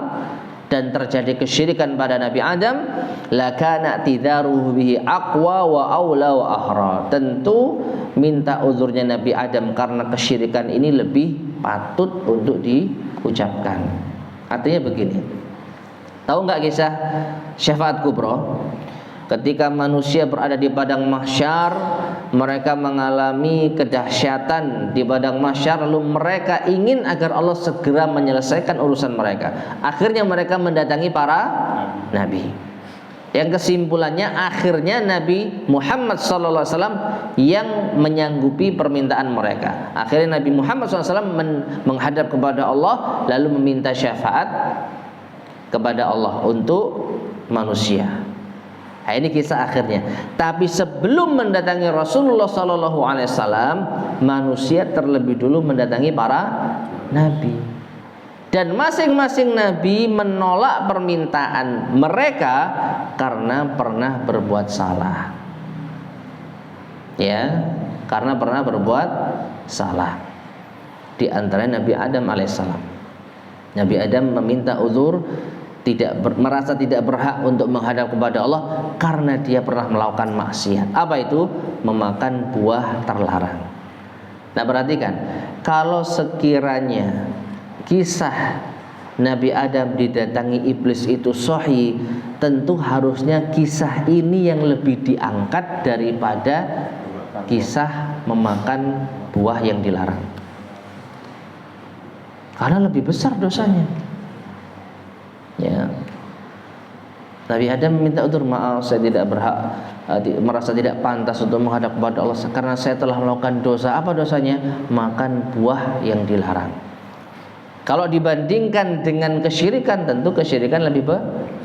Speaker 1: dan terjadi kesyirikan pada Nabi Adam, lakana tidharuhu bihi aqwa wa aula wa ahra. Tentu minta uzurnya Nabi Adam karena kesyirikan ini lebih patut untuk diucapkan. Artinya begini, tahu nggak kisah syafaat kubra? Ketika manusia berada di padang mahsyar, mereka mengalami kedahsyatan di padang mahsyar, lalu mereka ingin agar Allah segera menyelesaikan urusan mereka. Akhirnya mereka mendatangi para nabi. Yang kesimpulannya akhirnya Nabi Muhammad SAW yang menyanggupi permintaan mereka. Akhirnya Nabi Muhammad SAW menghadap kepada Allah lalu meminta syafaat kepada Allah untuk manusia. Nah, ini kisah akhirnya. Tapi sebelum mendatangi Rasulullah SAW, manusia terlebih dulu mendatangi para nabi. Dan masing-masing nabi menolak permintaan mereka karena pernah berbuat salah. Ya, karena pernah berbuat salah. Di antaranya Nabi Adam alaihissalam. Nabi Adam meminta uzur, merasa tidak berhak untuk menghadap kepada Allah karena dia pernah melakukan maksiat. Apa itu? Memakan buah terlarang. Nah, perhatikan, kalau sekiranya kisah Nabi Adam didatangi iblis itu sahih, tentu harusnya kisah ini yang lebih diangkat daripada kisah memakan buah yang dilarang, karena lebih besar dosanya. Ya, Nabi Adam meminta uzur, maaf saya tidak berhak, merasa tidak pantas untuk menghadap kepada Allah karena saya telah melakukan dosa. Apa dosanya? Makan buah yang dilarang. Kalau dibandingkan dengan kesyirikan, tentu kesyirikan lebih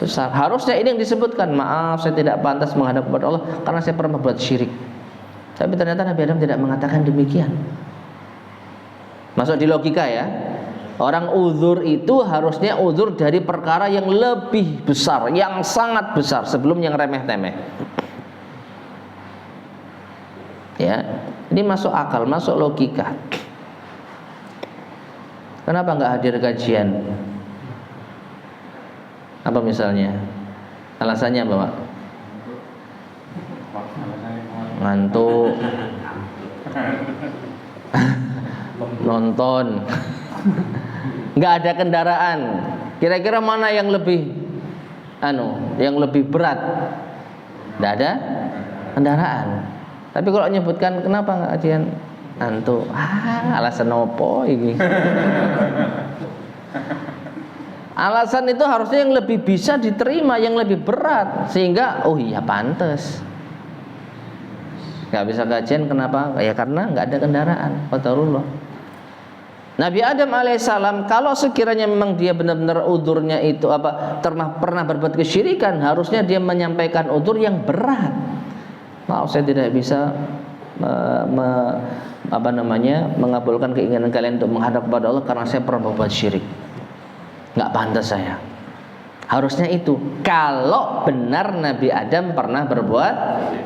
Speaker 1: besar. Harusnya ini yang disebutkan, maaf saya tidak pantas menghadap kepada Allah karena saya pernah berbuat syirik. Tapi ternyata Nabi Adam tidak mengatakan demikian. Masuk di logika ya. Orang uzur itu harusnya uzur dari perkara yang lebih besar, yang sangat besar, sebelum yang remeh-temeh. Ya, ini masuk akal, masuk logika. Kenapa nggak hadir kajian? Apa misalnya? Alasannya apa, Pak? Ngantuk, nonton, nggak ada kendaraan. Kira-kira mana yang lebih yang lebih berat? Nggak ada kendaraan. Tapi kalau menyebutkan kenapa nggak kajian? Ngantuk. Alasan opo ini? Alasan itu harusnya yang lebih bisa diterima, yang lebih berat, sehingga oh iya pantes. Nggak bisa kajian kenapa? Ya karena nggak ada kendaraan. Qadarullah. Nabi Adam alaihissalam, kalau sekiranya memang dia benar-benar udurnya itu pernah berbuat kesyirikan, harusnya dia menyampaikan udur yang berat. Maaf saya tidak bisa mengabulkan keinginan kalian untuk menghadap kepada Allah karena saya pernah berbuat syirik. Nggak pantas saya. Harusnya itu. Kalau benar Nabi Adam pernah berbuat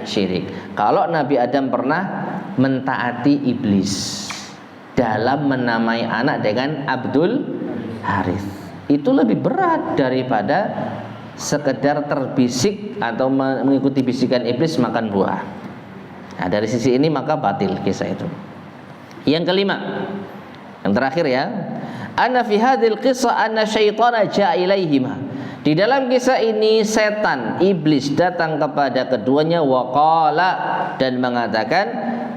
Speaker 1: syirik, kalau Nabi Adam pernah mentaati iblis dalam menamai anak dengan Abdul Harith, itu lebih berat daripada sekedar terbisik atau mengikuti bisikan iblis makan buah. Nah, dari sisi ini maka batil kisah itu. Yang kelima, yang terakhir ya, anna fi hadhil qissah anna syaitana ja'a ilaihima. Di dalam kisah ini setan iblis datang kepada keduanya waqala dan mengatakan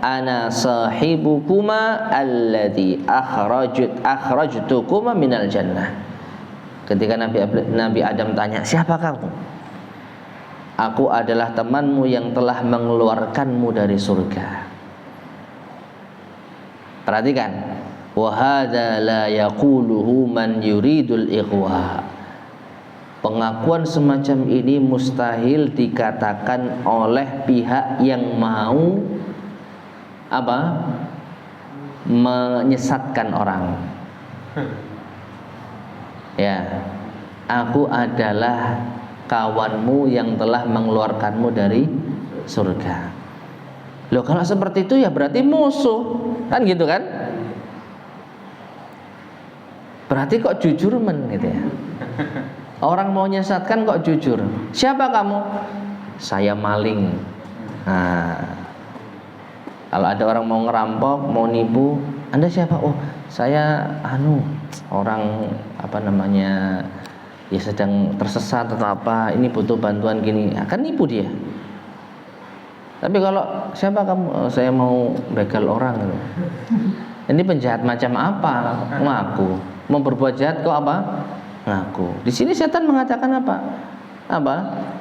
Speaker 1: ana sahibukuma alladhi akhrajtukuma minal jannah. Ketika Nabi Adam tanya, siapa kamu? Aku adalah temanmu yang telah mengeluarkanmu dari surga. Perhatikan, wa hadza la yaquluhu man yuridul ikhwa. Pengakuan semacam ini mustahil dikatakan oleh pihak yang mau apa? Menyesatkan orang. Ya, aku adalah kawanmu yang telah mengeluarkanmu dari surga. Loh, kalau seperti itu ya berarti musuh, kan gitu kan? Berarti kok jujur gitu ya? Orang mau nyesatkan kok jujur. Siapa kamu? Saya maling. Nah, kalau ada orang mau ngerampok, mau nipu, Anda siapa? Oh, saya orang ya sedang tersesat atau apa, ini butuh bantuan gini, akan nipu dia. Tapi kalau siapa kamu? Saya mau begal orang gitu. Ini penjahat macam apa? Ngaku. Mau berbuat jahat kok apa? Ngaku. Di sini setan mengatakan apa?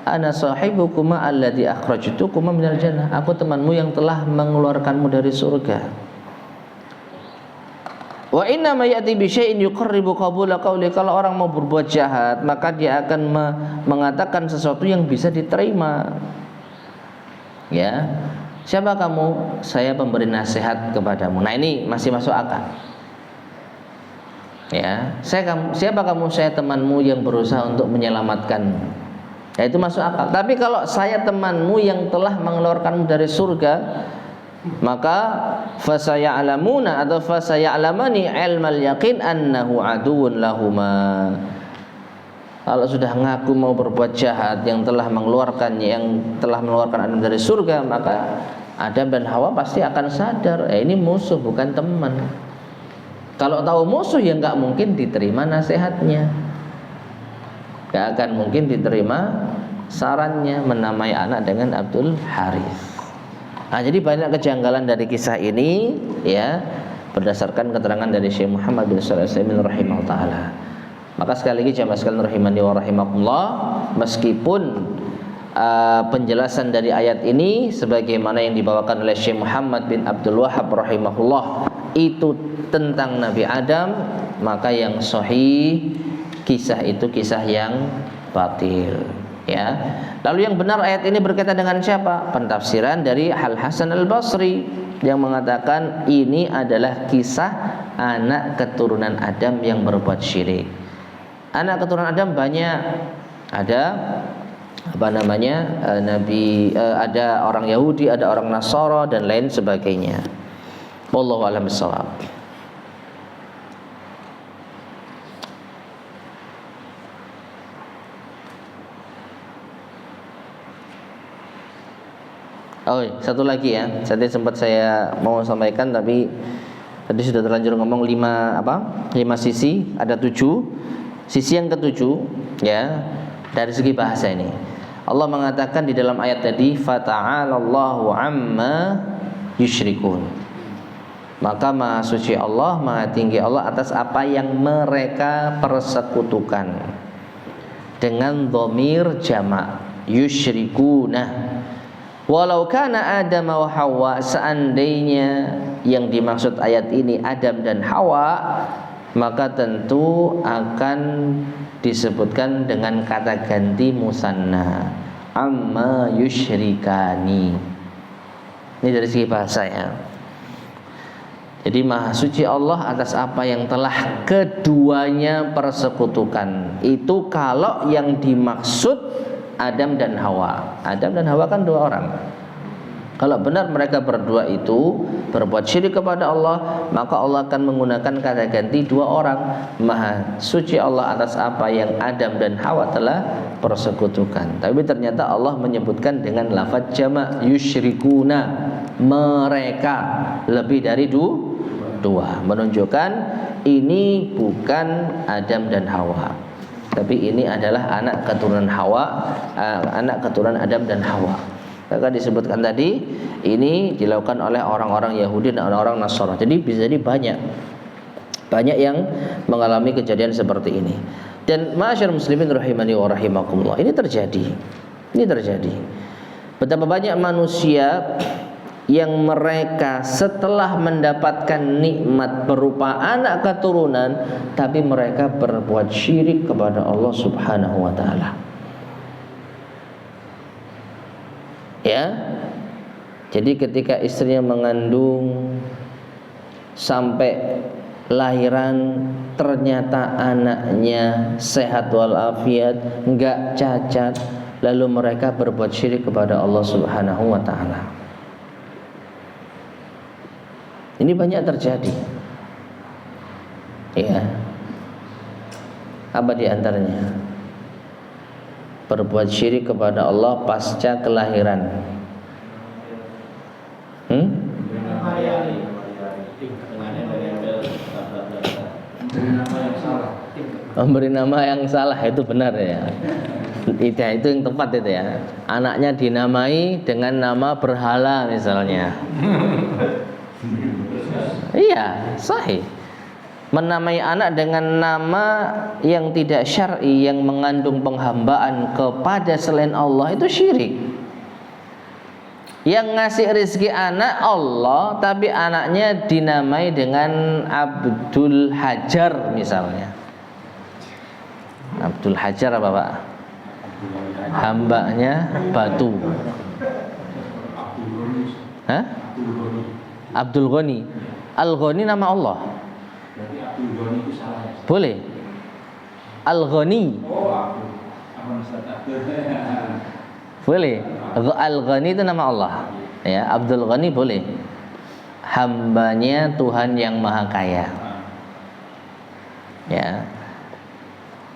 Speaker 1: Ana sahibukuma alladzi akhrajtukuma minal jannah. Aku temanmu yang telah mengeluarkanmu dari surga. Wa inna ma ya'ti bi syai'in yuqarribu qabula qawli. Kalau orang mau berbuat jahat, maka dia akan mengatakan sesuatu yang bisa diterima. Ya. Siapa kamu? Saya pemberi nasihat kepadamu. Nah, ini masih masuk akal. Ya, siapa kamu? Saya temanmu yang berusaha untuk menyelamatkanmu. Ya, itu masuk akal. Tapi kalau saya temanmu yang telah mengeluarkanmu dari surga, maka fasaya'lamuna atau fasaya'lamani ilmal yaqin annahu aduwwun lahuma. Kalau sudah ngaku mau berbuat jahat yang telah mengeluarkan Adam dari surga, maka Adam dan Hawa pasti akan sadar, ini musuh bukan teman. Kalau tahu musuh ya nggak mungkin diterima nasihatnya, nggak akan mungkin diterima sarannya menamai anak dengan Abdul Harith. Nah, jadi banyak kejanggalan dari kisah ini, ya, berdasarkan keterangan dari Syekh Muhammad bin Shalih Al-Utsaimin rahimahullah taala. Maka sekali lagi jamaah sekalian rahimani wa rahimakumullah, meskipun penjelasan dari ayat ini sebagaimana yang dibawakan oleh Syekh Muhammad bin Abdul Wahhab rahimahullah itu tentang Nabi Adam, maka yang sahih kisah itu kisah yang batil, ya. Lalu yang benar ayat ini berkaitan dengan siapa? Pentafsiran dari Al Hasan Al Basri yang mengatakan ini adalah kisah anak keturunan Adam yang berbuat syirik. Anak keturunan Adam banyak, ada ada orang Yahudi, ada orang Nasara dan lain sebagainya. Wallahu a'lam bishawab. Oh, satu lagi ya. Tadi sempat saya mau sampaikan tapi tadi sudah terlanjur ngomong 5 sisi, ada 7. Sisi yang ke-7, ya, dari segi bahasa ini. Allah mengatakan di dalam ayat tadi, fata'alallahu amma yusyrikun. Maka Maha Suci Allah, Maha Tinggi Allah atas apa yang mereka persekutukan. Dengan dhamir jamak, yusyrikuna. Walau kana Adam wa Hawa, seandainya yang dimaksud ayat ini Adam dan Hawa, maka tentu akan disebutkan dengan kata ganti musanna, amma yusyrikani. Ini dari segi bahasa ya. Jadi Maha Suci Allah atas apa yang telah keduanya persekutukan. Itu kalau yang dimaksud Adam dan Hawa. Adam dan Hawa kan 2 orang. Kalau benar mereka berdua itu berbuat syirik kepada Allah, maka Allah akan menggunakan kata ganti 2 orang. Maha Suci Allah atas apa yang Adam dan Hawa telah persekutukan. Tapi ternyata Allah menyebutkan dengan lafaz jamak, yusyrikuna, mereka, lebih dari 2, menunjukkan ini bukan Adam dan Hawa, tapi ini adalah anak keturunan Adam dan Hawa. Maka disebutkan tadi ini dilakukan oleh orang-orang Yahudi dan orang-orang Nasrani. Jadi bisa jadi banyak yang mengalami kejadian seperti ini. Dan ma'asyar muslimin rahimani wa rahimakumullah, ini terjadi. Betapa banyak manusia yang mereka setelah mendapatkan nikmat berupa anak keturunan, tapi mereka berbuat syirik kepada Allah Subhanahu wa taala. Ya. Jadi ketika istrinya mengandung sampai lahiran, ternyata anaknya sehat walafiat, enggak cacat, lalu mereka berbuat syirik kepada Allah Subhanahu wa taala. Ini banyak terjadi. Ya. Apa di antaranya? Berbuat syirik kepada Allah pasca kelahiran. Memberi nama yang salah itu benar ya. Itu yang tepat itu ya. Anaknya dinamai dengan nama berhala misalnya. Iya, sahih. Menamai anak dengan nama yang tidak syar'i, yang mengandung penghambaan kepada selain Allah, itu syirik. Yang ngasih rezeki anak Allah, tapi anaknya dinamai dengan Abdul Hajar misalnya. Abdul Hajar apa Pak? Hambanya batu. Hah? Abdul Ghani. Al-Ghani nama Allah. Boleh. Al-Ghani. Boleh. Al-Ghani itu nama Allah. Ya, Abdul Ghani boleh. Hambanya Tuhan yang Maha Kaya. Ya.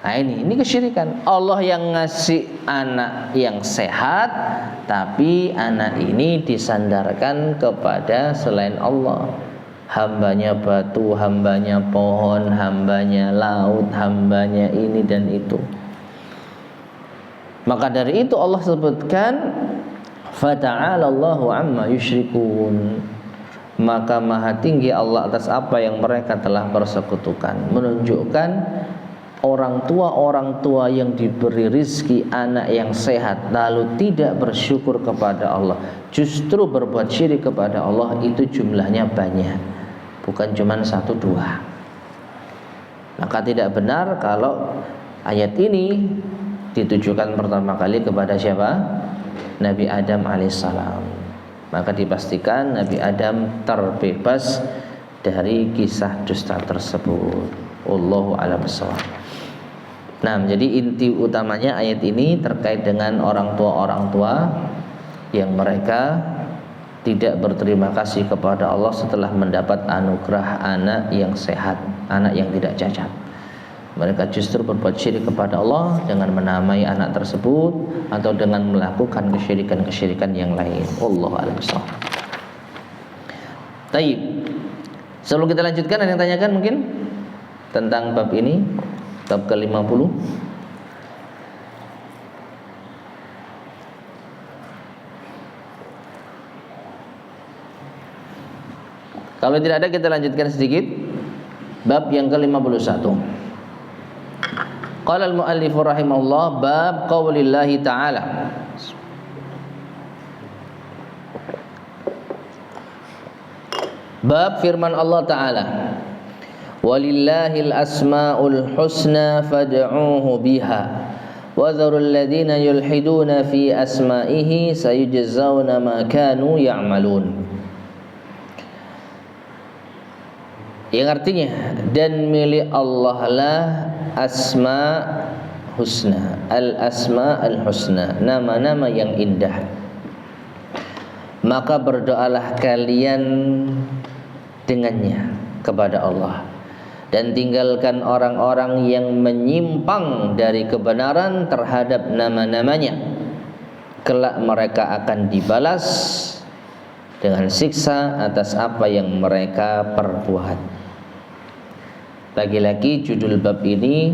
Speaker 1: Nah ini kesyirikan. Allah yang ngasih anak yang sehat, tapi anak ini disandarkan kepada selain Allah. Hambanya batu, hambanya pohon, hambanya laut, hambanya ini dan itu. Maka dari itu Allah sebutkan, fata'ala Allahu amma yusyrikun. Maka maha tinggi Allah atas apa yang mereka telah persekutukan. Menunjukkan orang tua yang diberi rizki anak yang sehat lalu tidak bersyukur kepada Allah, justru berbuat syirik kepada Allah, itu jumlahnya banyak, bukan cuma 1-2. Maka tidak benar kalau ayat ini ditujukan pertama kali kepada siapa? Nabi Adam alaihissalam. Maka dipastikan Nabi Adam terbebas dari kisah dusta tersebut. Wallahu a'lam bishawab. Nah, jadi inti utamanya ayat ini terkait dengan orang tua yang mereka tidak berterima kasih kepada Allah setelah mendapat anugerah anak yang sehat, anak yang tidak cacat. Mereka justru berbuat syirik kepada Allah dengan menamai anak tersebut atau dengan melakukan kesyirikan-kesyirikan yang lain. Wallahu a'lam bishawab. Baik. Sebelum kita lanjutkan, ada yang tanyakan mungkin tentang bab ini? Bab ke-50. Kalau tidak ada, kita lanjutkan sedikit. Bab yang ke-51. Qala al-muallif rahimahullah, bab qaulillahi ta'ala. Bab firman Allah Ta'ala, walillahil asma'ul husna fad'uuhu biha wa dharul ladzina yulhiduna fi asma'ihi sayujzauna ma kanu ya'malun. Yang artinya, dan milik Allah lah asma husna, al-asma al-husna, nama-nama yang indah. Maka berdoalah kalian dengannya kepada Allah, dan tinggalkan orang-orang yang menyimpang dari kebenaran terhadap nama-namanya. Kelak mereka akan dibalas dengan siksa atas apa yang mereka perbuat. Lagi-lagi judul bab ini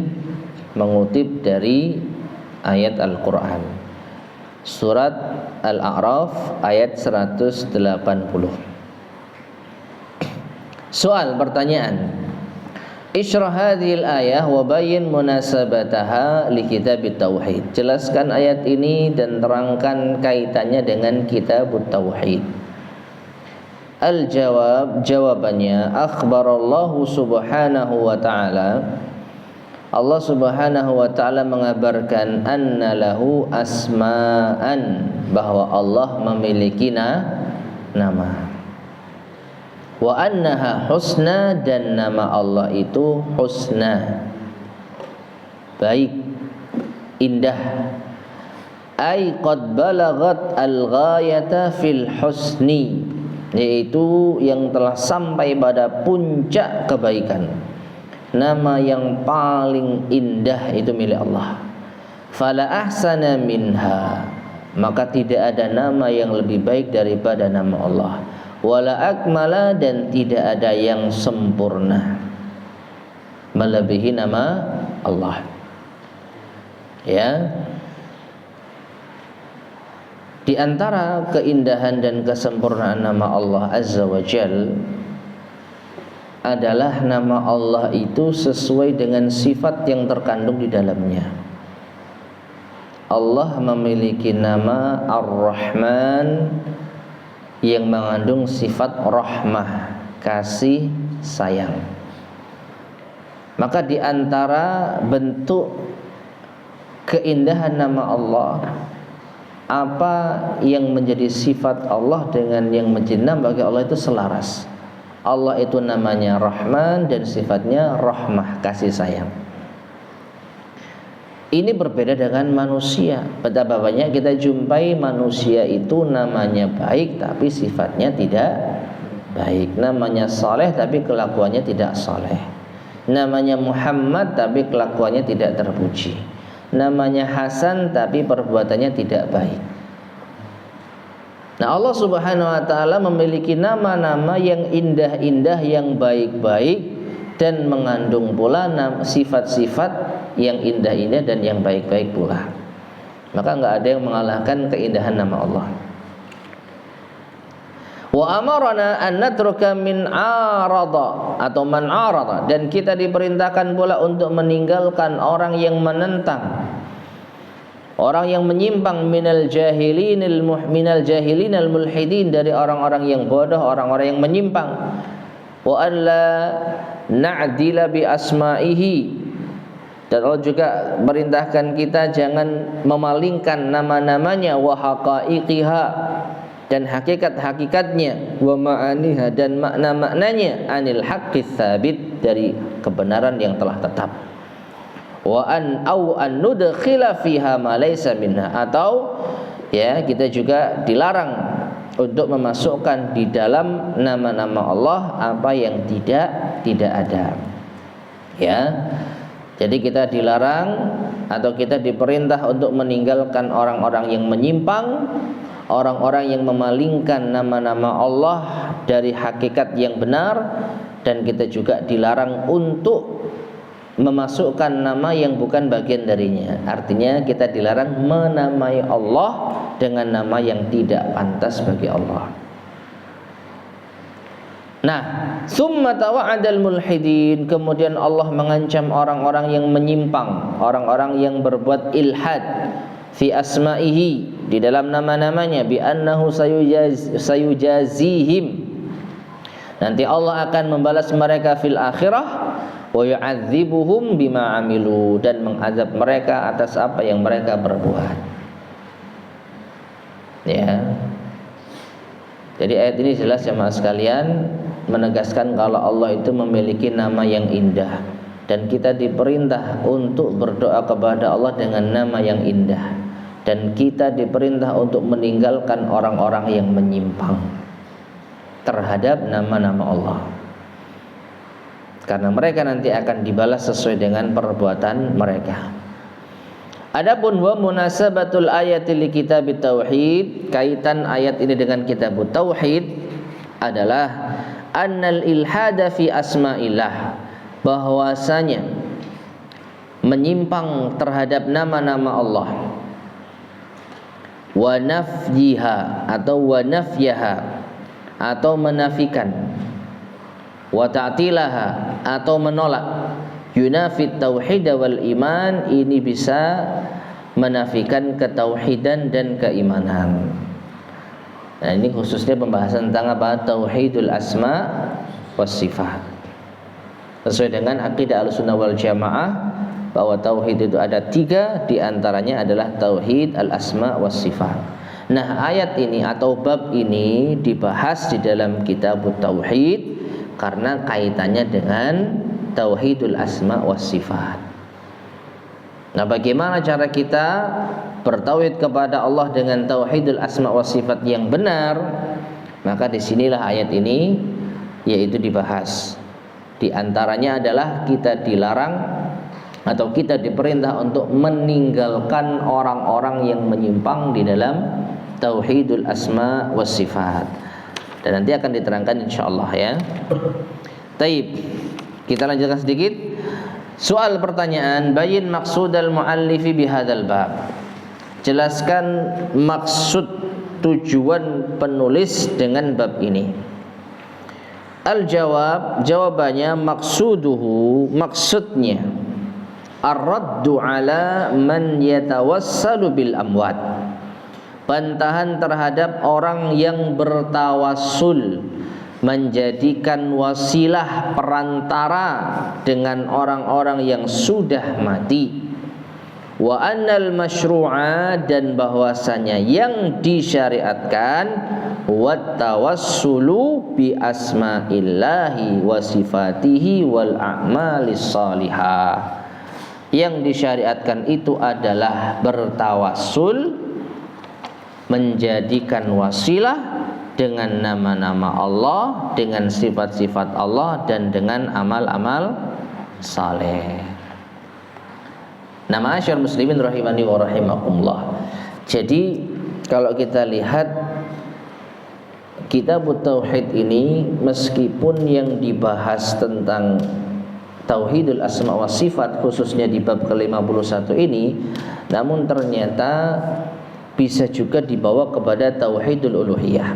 Speaker 1: mengutip dari ayat Al-Quran, surat Al-A'raf ayat 180. Soal, pertanyaan, Isyrah hadhil ayah wa bayyin munasabataha li kitabit tauhid. Jelaskan ayat ini dan terangkan kaitannya dengan kitabut tauhid. Al-jawab, jawabannya, akhbarallahu subhanahu wa ta'ala, Allah subhanahu wa ta'ala mengabarkan anna lahu asma'an, bahwa Allah memiliki nama. Wa annaha husna, dan nama Allah itu husna, baik, indah. Ay qad balagat al-ghayata fil husni, yaitu yang telah sampai pada puncak kebaikan. Nama yang paling indah itu milik Allah. Fala ahsana minha, maka tidak ada nama yang lebih baik daripada nama Allah. Wala akmala, dan tidak ada yang sempurna melebihi nama Allah. Ya, di antara keindahan dan kesempurnaan nama Allah Azza wa Jal adalah nama Allah itu sesuai dengan sifat yang terkandung di dalamnya. Allah memiliki nama Ar-Rahman yang mengandung sifat rahmah, kasih sayang. Maka di antara bentuk keindahan nama Allah, apa yang menjadi sifat Allah dengan yang menjadi nama bagi Allah itu selaras. Allah itu namanya Rahman dan sifatnya rahmah, kasih sayang. Ini berbeda dengan manusia. Betapa banyak kita jumpai manusia itu namanya baik tapi sifatnya tidak baik. Namanya saleh tapi kelakuannya tidak saleh. Namanya Muhammad tapi kelakuannya tidak terpuji. Namanya Hasan tapi perbuatannya tidak baik. Nah, Allah Subhanahu wa ta'ala memiliki nama-nama yang indah-indah, yang baik-baik, dan mengandung pula sifat-sifat yang indah-indah dan yang baik-baik pula. Maka enggak ada yang mengalahkan keindahan nama Allah. Wa amarna an natruka min arada, atau man arada, dan kita diperintahkan pula untuk meninggalkan orang yang menentang, orang yang menyimpang, minal jahilinal mulhidin, dari orang-orang yang bodoh, orang-orang yang menyimpang. Wa alla na'dila bi asma'ihi, dan Allah juga merintahkan kita jangan memalingkan nama-namanya, wa haqaiqiha, dan hakikat-hakikatnya, wa ma'aniha, dan makna-maknanya, anil haqqi tsabit, dari kebenaran yang telah tetap. Wa an nudkhila fiha ma laysa minha, atau ya kita juga dilarang untuk memasukkan di dalam nama-nama Allah apa yang tidak ada. Ya. Jadi kita dilarang atau kita diperintah untuk meninggalkan orang-orang yang menyimpang, orang-orang yang memalingkan nama-nama Allah dari hakikat yang benar, dan kita juga dilarang untuk memasukkan nama yang bukan bagian darinya. Artinya kita dilarang menamai Allah dengan nama yang tidak pantas bagi Allah. Nah, summa tawa'adal mulhidin, kemudian Allah mengancam orang-orang yang menyimpang, orang-orang yang berbuat ilhad fi asma'ihi, di dalam nama-namanya, bi annahu sayujazihim, nanti Allah akan membalas mereka fil akhirah, wa yu'adzibuhum bima amilu, dan mengazab mereka atas apa yang mereka berbuat. Ya. Jadi ayat ini jelas jemaah sekalian menegaskan kalau Allah itu memiliki nama yang indah, dan kita diperintah untuk berdoa kepada Allah dengan nama yang indah, dan kita diperintah untuk meninggalkan orang-orang yang menyimpang terhadap nama-nama Allah, karena mereka nanti akan dibalas sesuai dengan perbuatan mereka. Adapun wa munasabatul ayati li kitabit tauhid, kaitan ayat ini dengan kitabut tauhid adalah annal ilhada fi asma'illah, bahwasanya menyimpang terhadap nama-nama Allah, wa nafyiha, atau wa nafyaha, atau menafikan, wa ta'tilaha atau menolak yunafit tauhid wal iman, ini bisa menafikan ketauhidan dan keimanan. Nah, ini khususnya pembahasan tentang apa? Tauhidul asma was sifat. Sesuai dengan akidah Ahlussunnah wal Jamaah bahwa tauhid itu ada 3, di antaranya adalah tauhid al asma was sifat. Nah, ayat ini atau bab ini dibahas di dalam kitab tauhid karena kaitannya dengan tauhidul asma was sifat. Nah, bagaimana cara kita bertauhid kepada Allah dengan tauhidul asma was sifat yang benar? Maka disinilah ayat ini yaitu dibahas. Di antaranya adalah kita dilarang atau kita diperintah untuk meninggalkan orang-orang yang menyimpang di dalam tauhidul asma was sifat. Dan nanti akan diterangkan insyaallah ya. Taib. Kita lanjutkan sedikit. Soal pertanyaan, bayin maksudal muallifi bihadzal bab. Jelaskan maksud tujuan penulis dengan bab ini. Al-jawab, jawabannya maksuduhu, maksudnya ar-raddu ala man yatawassalu bil amwat. Bantahan terhadap orang yang bertawassul, menjadikan wasilah perantara dengan orang-orang yang sudah mati. Wa annal masyru'a, dan bahwasanya yang disyariatkan wat tawassulu bi asma'illahi wa sifatihi wal a'malis salihah. Yang disyariatkan itu adalah bertawassul, menjadikan wasilah dengan nama-nama Allah, dengan sifat-sifat Allah, dan dengan amal-amal saleh. Nama asyar muslimin rahimani wa rahimakumullah. Jadi kalau kita lihat kitab tauhid ini, meskipun yang dibahas tentang tauhidul asma wa sifat khususnya di bab ke-51 ini, namun ternyata bisa juga dibawa kepada tauhidul uluhiyah,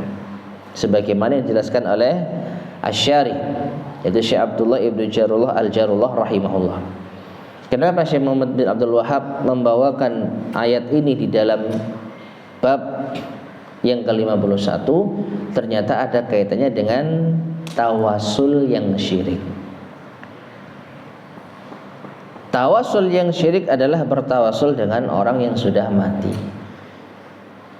Speaker 1: sebagaimana yang dijelaskan oleh Asy-Syarih, yaitu Syekh Abdullah Ibnu Jarullah Al-Jarullah rahimahullah. Kenapa Syekh Muhammad bin Abdul Wahhab membawakan ayat ini di dalam bab yang ke-51? Ternyata ada kaitannya dengan tawasul yang syirik. Tawasul yang syirik adalah bertawasul dengan orang yang sudah mati,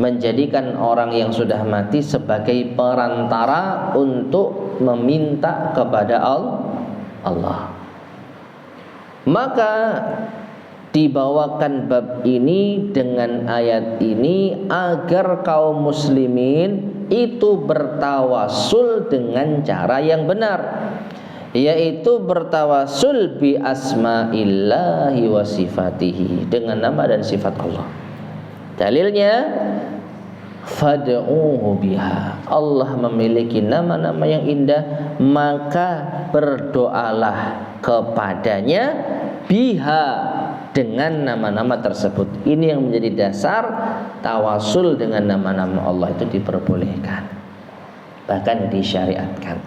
Speaker 1: menjadikan orang yang sudah mati sebagai perantara untuk meminta kepada Allah. Maka dibawakan bab ini dengan ayat ini agar kaum muslimin itu bertawasul dengan cara yang benar, yaitu bertawasul bi asma'illahi wa sifatihi, dengan nama dan sifat Allah. Dalilnya fad'uhu biha, Allah memiliki nama-nama yang indah, maka berdoalah kepadanya biha, dengan nama-nama tersebut. Ini yang menjadi dasar tawasul dengan nama-nama Allah itu diperbolehkan, bahkan disyariatkan.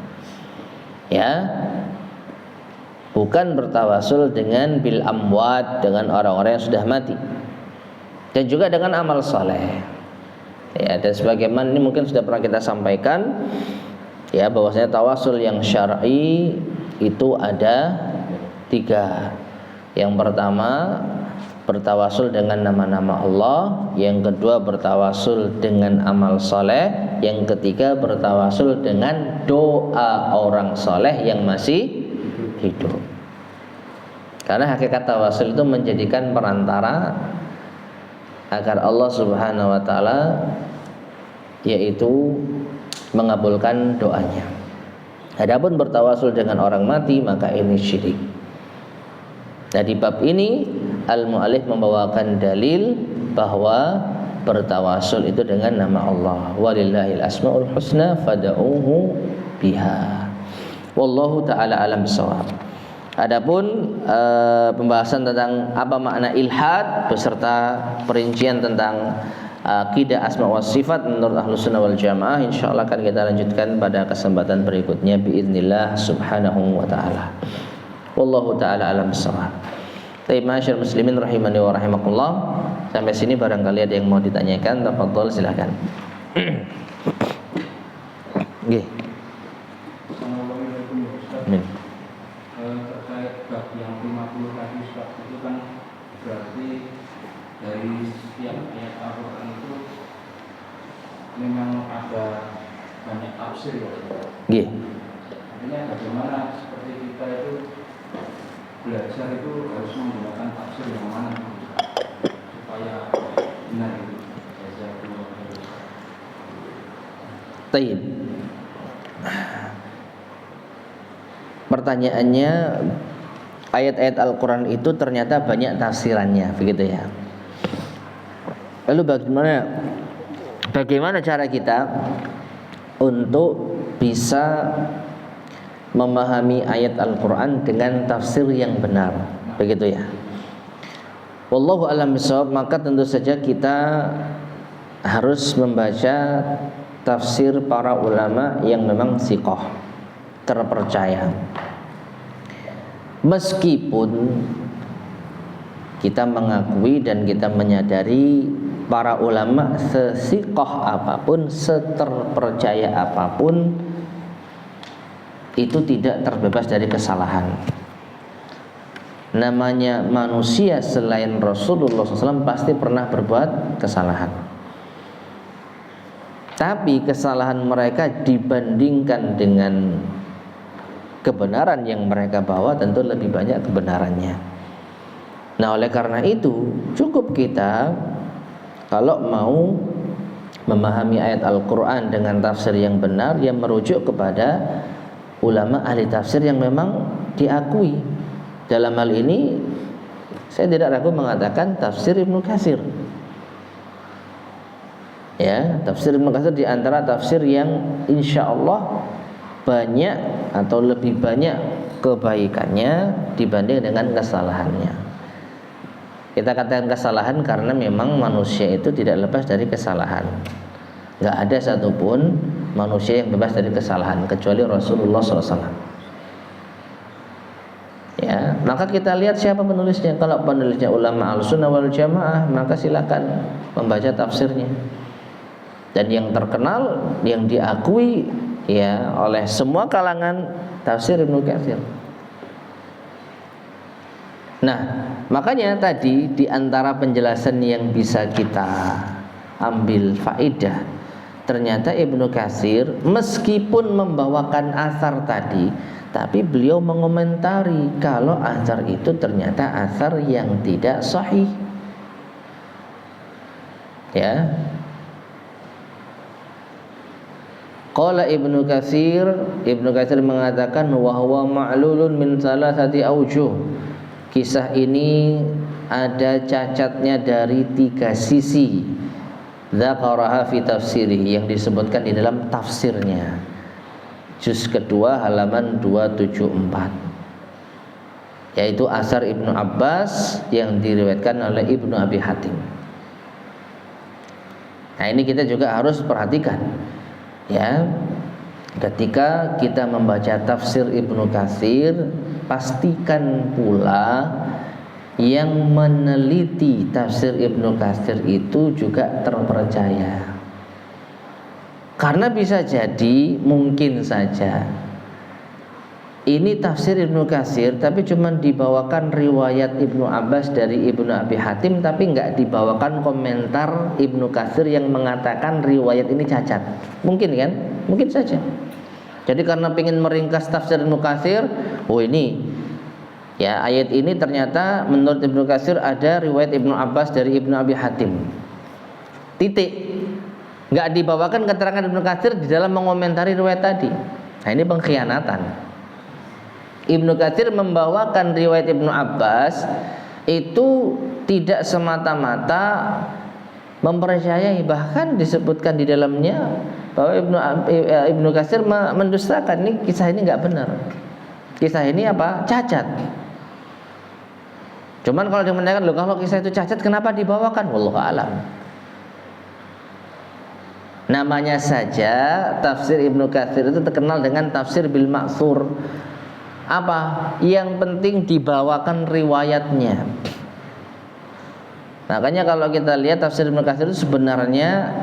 Speaker 1: Ya, bukan bertawasul dengan bil amwat, dengan orang-orang yang sudah mati, dan juga dengan amal soleh. Ya, dan sebagaimana ini mungkin sudah pernah kita sampaikan, ya, bahwasanya tawasul yang syar'i itu ada 3. Yang pertama bertawasul dengan nama-nama Allah, yang kedua bertawasul dengan amal soleh, yang ketiga bertawasul dengan doa orang soleh yang masih hidup. Karena hakikat tawasul itu menjadikan perantara agar Allah Subhanahu wa taala yaitu mengabulkan doanya. Adapun bertawasul dengan orang mati, maka ini syirik. Nah, di bab ini al-mu'allif membawakan dalil bahwa bertawasul itu dengan nama Allah. Walillahil asmaul husna fad'uhu biha. Wallahu taala alam bissawab. Adapun pembahasan tentang apa makna ilhad beserta perincian tentang akidah asma wa sifat menurut Ahlus Sunnah wal Jamaah. Insyaallah akan kita lanjutkan pada kesempatan berikutnya biidznillah subhanahu wa taala. Wallahu taala alam bissawab. Baik, masyaallah muslimin rahimani wa rahimakumullah. Sampai sini barangkali ada yang mau ditanyakan, tafadhol silakan. Nggih. Amin.
Speaker 2: Terkait bab yang 50 tadi Ustaz, itu kan berarti dari setiap ayat Al-Quran itu memang ada banyak tafsir ya.
Speaker 1: Nggih.
Speaker 2: Artinya bagaimana seperti kita itu belajar itu harus menggunakan tafsir yang mana supaya benar itu belajar dulu.
Speaker 1: Taib. Pertanyaannya, ayat-ayat Al-Quran itu ternyata banyak tafsirannya, begitu ya. Lalu bagaimana cara kita untuk bisa memahami ayat Al-Quran dengan tafsir yang benar, begitu ya. Wallahu a'lam bishawab. Maka tentu saja kita harus membaca tafsir para ulama yang memang thiqah, terpercaya. Meskipun kita mengakui dan kita menyadari para ulama sesiqah apapun, seterpercaya apapun, itu tidak terbebas dari kesalahan. Namanya manusia selain Rasulullah SAW pasti pernah berbuat kesalahan. Tapi kesalahan mereka dibandingkan dengan kebenaran yang mereka bawa tentu lebih banyak kebenarannya. Nah, oleh karena itu cukup kita kalau mau memahami ayat Al-Quran dengan tafsir yang benar, yang merujuk kepada ulama ahli tafsir yang memang diakui. Dalam hal ini saya tidak ragu mengatakan tafsir Ibnu Katsir. Ya, tafsir Ibnu Katsir di antara tafsir yang insya Allah banyak atau lebih banyak kebaikannya dibanding dengan kesalahannya. Kita katakan kesalahan karena memang manusia itu tidak lepas dari kesalahan. Gak ada satupun manusia yang bebas dari kesalahan kecuali Rasulullah SAW. Ya, maka kita lihat siapa penulisnya. Kalau penulisnya ulama Ahlussunnah wal Jamaah, maka silakan membaca tafsirnya. Dan yang terkenal, yang diakui ya oleh semua kalangan, tafsir Ibnu Katsir. Nah, makanya tadi di antara penjelasan yang bisa kita ambil faedah, ternyata Ibnu Katsir meskipun membawakan asar tadi, tapi beliau mengomentari kalau asar itu ternyata asar yang tidak sahih. Ya. Qala Ibnu Katsir mengatakan wa huwa ma'lulun min salasati aujuh. Kisah ini ada cacatnya dari 3 sisi. Dzakaraha fi tafsirih, yang disebutkan di dalam tafsirnya. Juz kedua halaman 274. Yaitu asar Ibnu Abbas yang diriwayatkan oleh Ibnu Abi Hatim. Nah, ini kita juga harus perhatikan. Ya, ketika kita membaca tafsir Ibnu Katsir, pastikan pula yang meneliti tafsir Ibnu Katsir itu juga terpercaya. Karena bisa jadi, mungkin saja ini tafsir Ibnu Katsir tapi cuma dibawakan riwayat Ibnu Abbas dari Ibnu Abi Hatim, tapi nggak dibawakan komentar Ibnu Katsir yang mengatakan riwayat ini cacat. Mungkin kan? Mungkin saja. Jadi karena ingin meringkas tafsir Ibnu Katsir, oh ini ya ayat ini ternyata menurut Ibnu Katsir ada riwayat Ibnu Abbas dari Ibnu Abi Hatim. Titik. Nggak dibawakan keterangan Ibnu Katsir di dalam mengomentari riwayat tadi. Nah, ini pengkhianatan. Ibnu Katsir membawakan riwayat Ibnu Abbas itu tidak semata-mata mempercayai, bahkan disebutkan di dalamnya bahwa Ibnu Katsir mendustakan, ini kisah ini nggak benar, kisah ini apa? Cacat. Cuman kalau dia menanyakan, loh kalau kisah itu cacat kenapa dibawakan? Wallahu a'lam. Namanya saja tafsir Ibnu Katsir itu terkenal dengan tafsir bil ma'thur. Apa? Yang penting dibawakan riwayatnya. Makanya kalau kita lihat tafsir Ibnu Katsir itu sebenarnya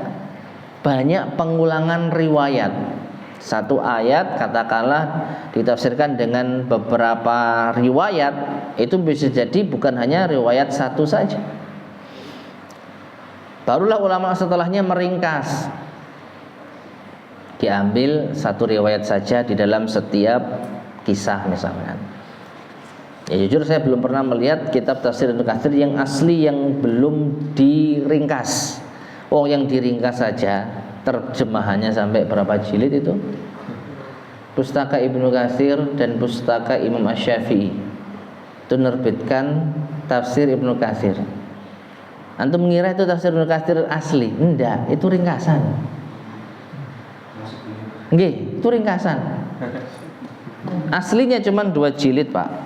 Speaker 1: banyak pengulangan riwayat. Satu ayat katakanlah ditafsirkan dengan beberapa riwayat, itu bisa jadi bukan hanya riwayat satu saja. Barulah ulama setelahnya meringkas, diambil satu riwayat saja di dalam setiap kisah misalnya. Ya jujur saya belum pernah melihat kitab tafsir Ibnu Katsir yang asli yang belum diringkas. Oh, yang diringkas saja terjemahannya sampai berapa jilid itu? Pustaka Ibnu Katsir dan pustaka Imam Asy-Syafi'i itu menerbitkan tafsir Ibnu Katsir. Antum mengira itu tafsir Ibnu Katsir asli? Enggak, itu ringkasan. Nggih, itu ringkasan. Aslinya cuma 2 jilid, Pak.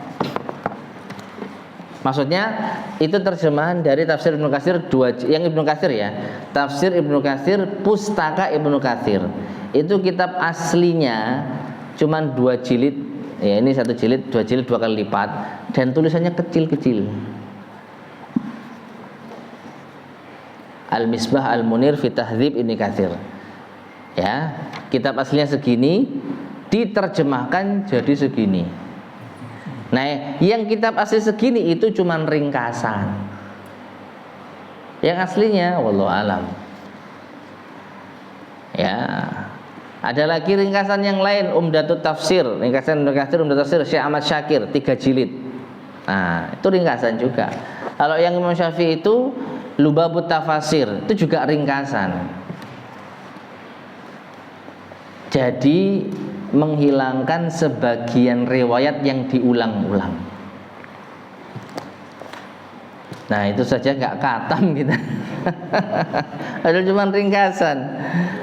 Speaker 1: Maksudnya itu terjemahan dari tafsir Ibnu Katsir yang Ibnu Katsir ya. Tafsir Ibnu Katsir, pustaka Ibnu Katsir. Itu kitab aslinya cuma 2 jilid. Ya, ini 1 jilid, 2 jilid 2 kali lipat dan tulisannya kecil-kecil. Al-Misbah Al-Munir fi Tahdzib Ibnu Katsir. Ya, kitab aslinya segini diterjemahkan jadi segini. Nah, yang kitab asli segini itu cuman ringkasan. Yang aslinya wallahu alam. Ya. Ada lagi ringkasan yang lain, Umdatut Tafsir, ringkasan Ibnu Katsir Umdatut Tafsir Syekh Ahmad Syakir 3 jilid. Nah, itu ringkasan juga. Kalau yang Imam Syafi'i itu Lubabut Tafasir, itu juga ringkasan. Jadi menghilangkan sebagian riwayat yang diulang-ulang. Nah, itu saja nggak katam kita. Ada cuma ringkasan,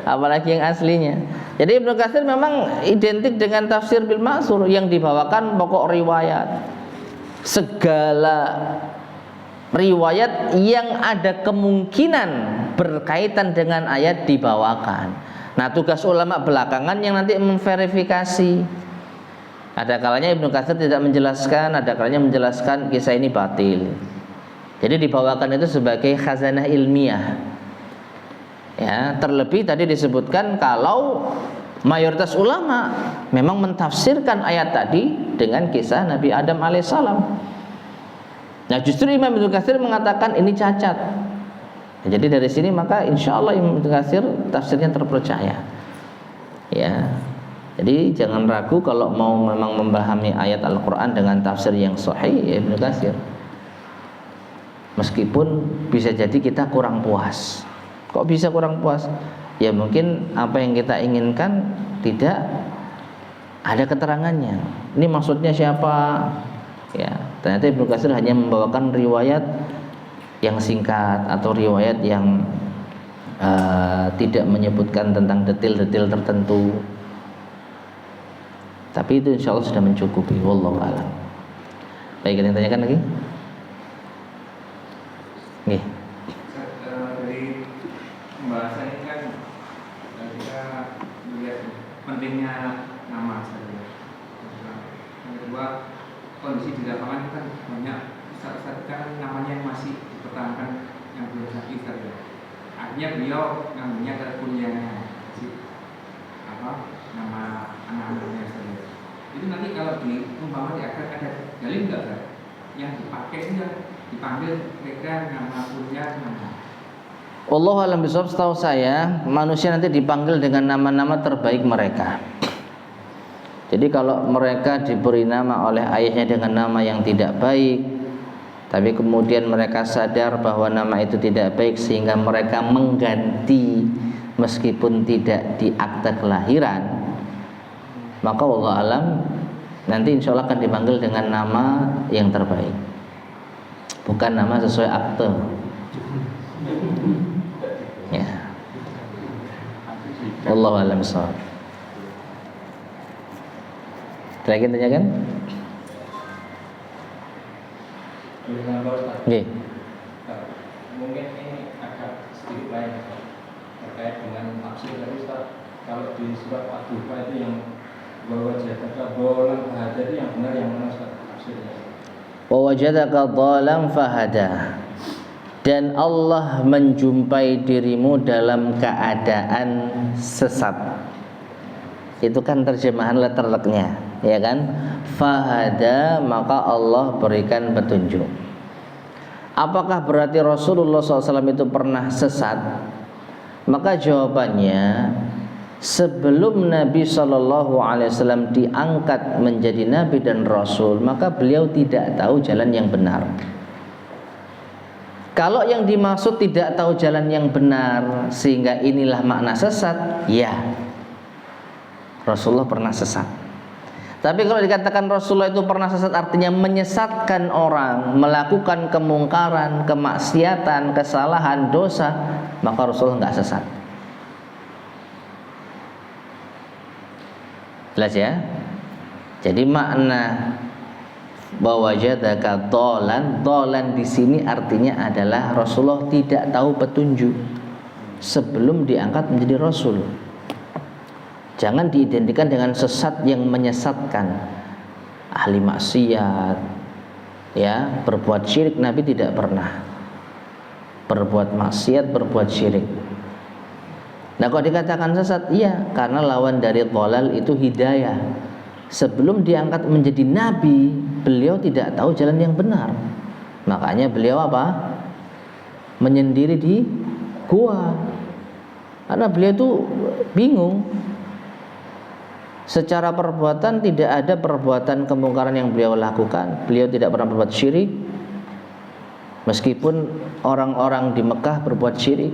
Speaker 1: apalagi yang aslinya. Jadi Ibnu Katsir memang identik dengan tafsir bil ma'thur yang dibawakan pokok riwayat. Segala riwayat yang ada kemungkinan berkaitan dengan ayat dibawakan. Nah, tugas ulama belakangan yang nanti memverifikasi. Ada kalanya Ibnu Katsir tidak menjelaskan, ada kalanya menjelaskan kisah ini batil. Jadi dibawakan itu sebagai khazanah ilmiah. Ya, terlebih tadi disebutkan kalau mayoritas ulama memang mentafsirkan ayat tadi dengan kisah Nabi Adam alaihissalam. Nah, justru Imam Ibnu Katsir mengatakan ini cacat. Jadi dari sini maka insya Allah Ibnu Katsir tafsirnya terpercaya. Ya, jadi jangan ragu kalau mau memang memahami ayat Al-Quran dengan tafsir yang sahih ya Ibnu Katsir. Meskipun bisa jadi kita kurang puas. Kok bisa kurang puas? Ya mungkin apa yang kita inginkan tidak ada keterangannya. Ini maksudnya siapa? Ya, ternyata Ibnu Katsir hanya membawakan riwayat yang singkat atau riwayat yang tidak menyebutkan tentang detail-detail tertentu. Tapi itu insya Allah sudah mencukupi. Wallahu a'lam. Baik, ada yang tanyakan lagi? Nih.
Speaker 2: Dari pembahasan ini kan kita melihat pentingnya nama saja. Yang kedua, kondisi di lapangan kan banyak ustaz-ustaz kan namanya yang masih dipertahankan yang belum sakit saja. Artinya beliau namanya terkunyahnya nama anak-anaknya saja. Itu nanti kalau umpama akan ada dalil enggak kan? Yang dipakai itu yang dipanggil mereka nama kunyah nama.
Speaker 1: Wallahu a'lam bishawab, setahu saya manusia nanti dipanggil dengan nama-nama terbaik mereka. Jadi kalau mereka diberi nama oleh ayahnya dengan nama yang tidak baik, tapi kemudian mereka sadar bahwa nama itu tidak baik sehingga mereka mengganti meskipun tidak di akta kelahiran, maka wallahu a'lam nanti insya Allah akan dipanggil dengan nama yang terbaik, bukan nama sesuai akte. Ya, wallahu a'lam bishawab. Lagi tanyakan?
Speaker 2: Dengan Pak Ustaz.
Speaker 1: Nggih.
Speaker 2: Mungkin ini agak sedikit lain.
Speaker 3: terkait dengan tafsir tadi Ustaz. Kalau di surat Al-Duha itu yang bahwa jadaka bolan bahada itu yang benar yang mana Ustaz tafsirnya?
Speaker 1: Wa wajadaka dhalan fahada. Dan Allah menjumpai dirimu dalam keadaan sesat. Itu kan terjemahan letterleknya, ya kan? Fahada, maka Allah berikan petunjuk. Apakah berarti Rasulullah SAW itu pernah sesat? Maka jawabannya, sebelum Nabi SAW diangkat menjadi Nabi dan Rasul, maka beliau tidak tahu jalan yang benar. Kalau yang dimaksud tidak tahu jalan yang benar sehingga inilah makna sesat, ya, Rasulullah pernah sesat. Tapi kalau dikatakan Rasulullah itu pernah sesat, artinya menyesatkan orang, melakukan kemungkaran, kemaksiatan, kesalahan, dosa, maka Rasulullah nggak sesat. Jelas ya? Jadi makna bahwa jadaka dolan di sini artinya adalah Rasulullah tidak tahu petunjuk sebelum diangkat menjadi Rasul. Jangan diidentikan dengan sesat yang menyesatkan, ahli maksiat, ya, berbuat syirik. Nabi tidak pernah berbuat maksiat, berbuat syirik. Nah, kalau dikatakan sesat, iya, karena lawan dari dhalal itu hidayah. Sebelum diangkat menjadi Nabi, beliau tidak tahu jalan yang benar. Makanya beliau apa? Menyendiri di gua. Karena beliau itu bingung. Secara perbuatan tidak ada perbuatan kemungkaran yang beliau lakukan. Beliau tidak pernah berbuat syirik. Meskipun orang-orang di Mekah berbuat syirik,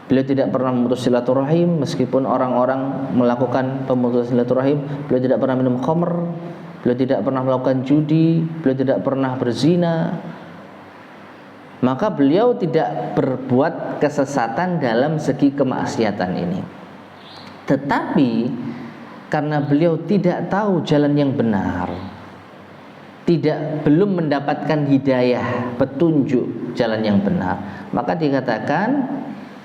Speaker 1: beliau tidak pernah memutus silaturahim. Meskipun orang-orang melakukan pemutusan silaturahim, beliau tidak pernah minum khamr, beliau tidak pernah melakukan judi, beliau tidak pernah berzina. Maka beliau tidak berbuat kesesatan dalam segi kemaksiatan ini. Tetapi karena beliau tidak tahu jalan yang benar, belum mendapatkan hidayah, petunjuk jalan yang benar, maka dikatakan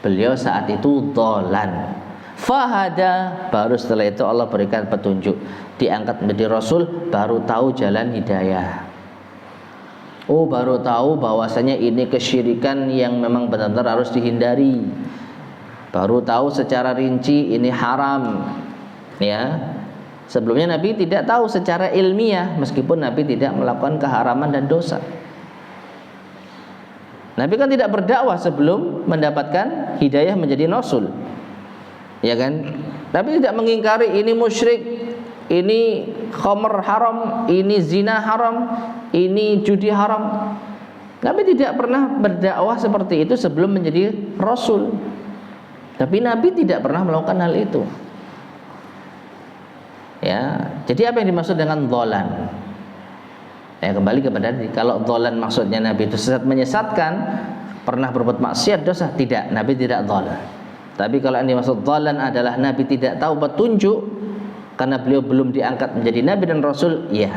Speaker 1: beliau saat itu dhalan. Fahada, baru setelah itu Allah berikan petunjuk, diangkat menjadi Rasul, baru tahu jalan hidayah. Oh, baru tahu bahwasanya ini kesyirikan yang memang benar-benar harus dihindari. Baru tahu secara rinci ini haram. Ya. Sebelumnya Nabi tidak tahu secara ilmiah, meskipun Nabi tidak melakukan keharaman dan dosa. Nabi kan tidak berdakwah sebelum mendapatkan hidayah menjadi Rasul. Ya kan? Nabi tidak mengingkari ini musyrik, ini khamr haram, ini zina haram, ini judi haram. Nabi tidak pernah berdakwah seperti itu sebelum menjadi Rasul. Tapi Nabi tidak pernah melakukan hal itu. Ya, jadi apa yang dimaksud dengan dhalan? Ya, kembali kepada tadi. Kalau dhalan maksudnya Nabi itu sesat, menyesatkan, pernah berbuat maksiat, dosa, tidak, Nabi tidak dhalan. Tapi kalau yang dimaksud dhalan adalah Nabi tidak tahu petunjuk karena beliau belum diangkat menjadi Nabi dan Rasul, iya.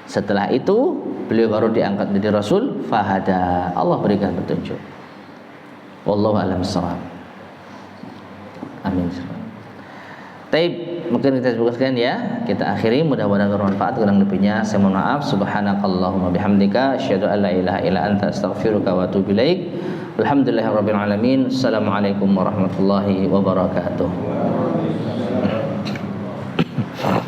Speaker 1: Setelah itu beliau baru diangkat menjadi Rasul, fahada, Allah berikan petunjuk. Wallahu a'lam bishawab. Amin. Taib, mungkin kita sebutkan ya. Kita akhiri, mudah-mudahan bermanfaat. Kurang lebihnya saya mohon maaf. Subhanakallahumma bihamdika asyhadu an la ilaha illa anta astaghfiruka wa atubu ilaik. Alhamdulillahirabbil alamin. Assalamualaikum warahmatullahi wabarakatuh.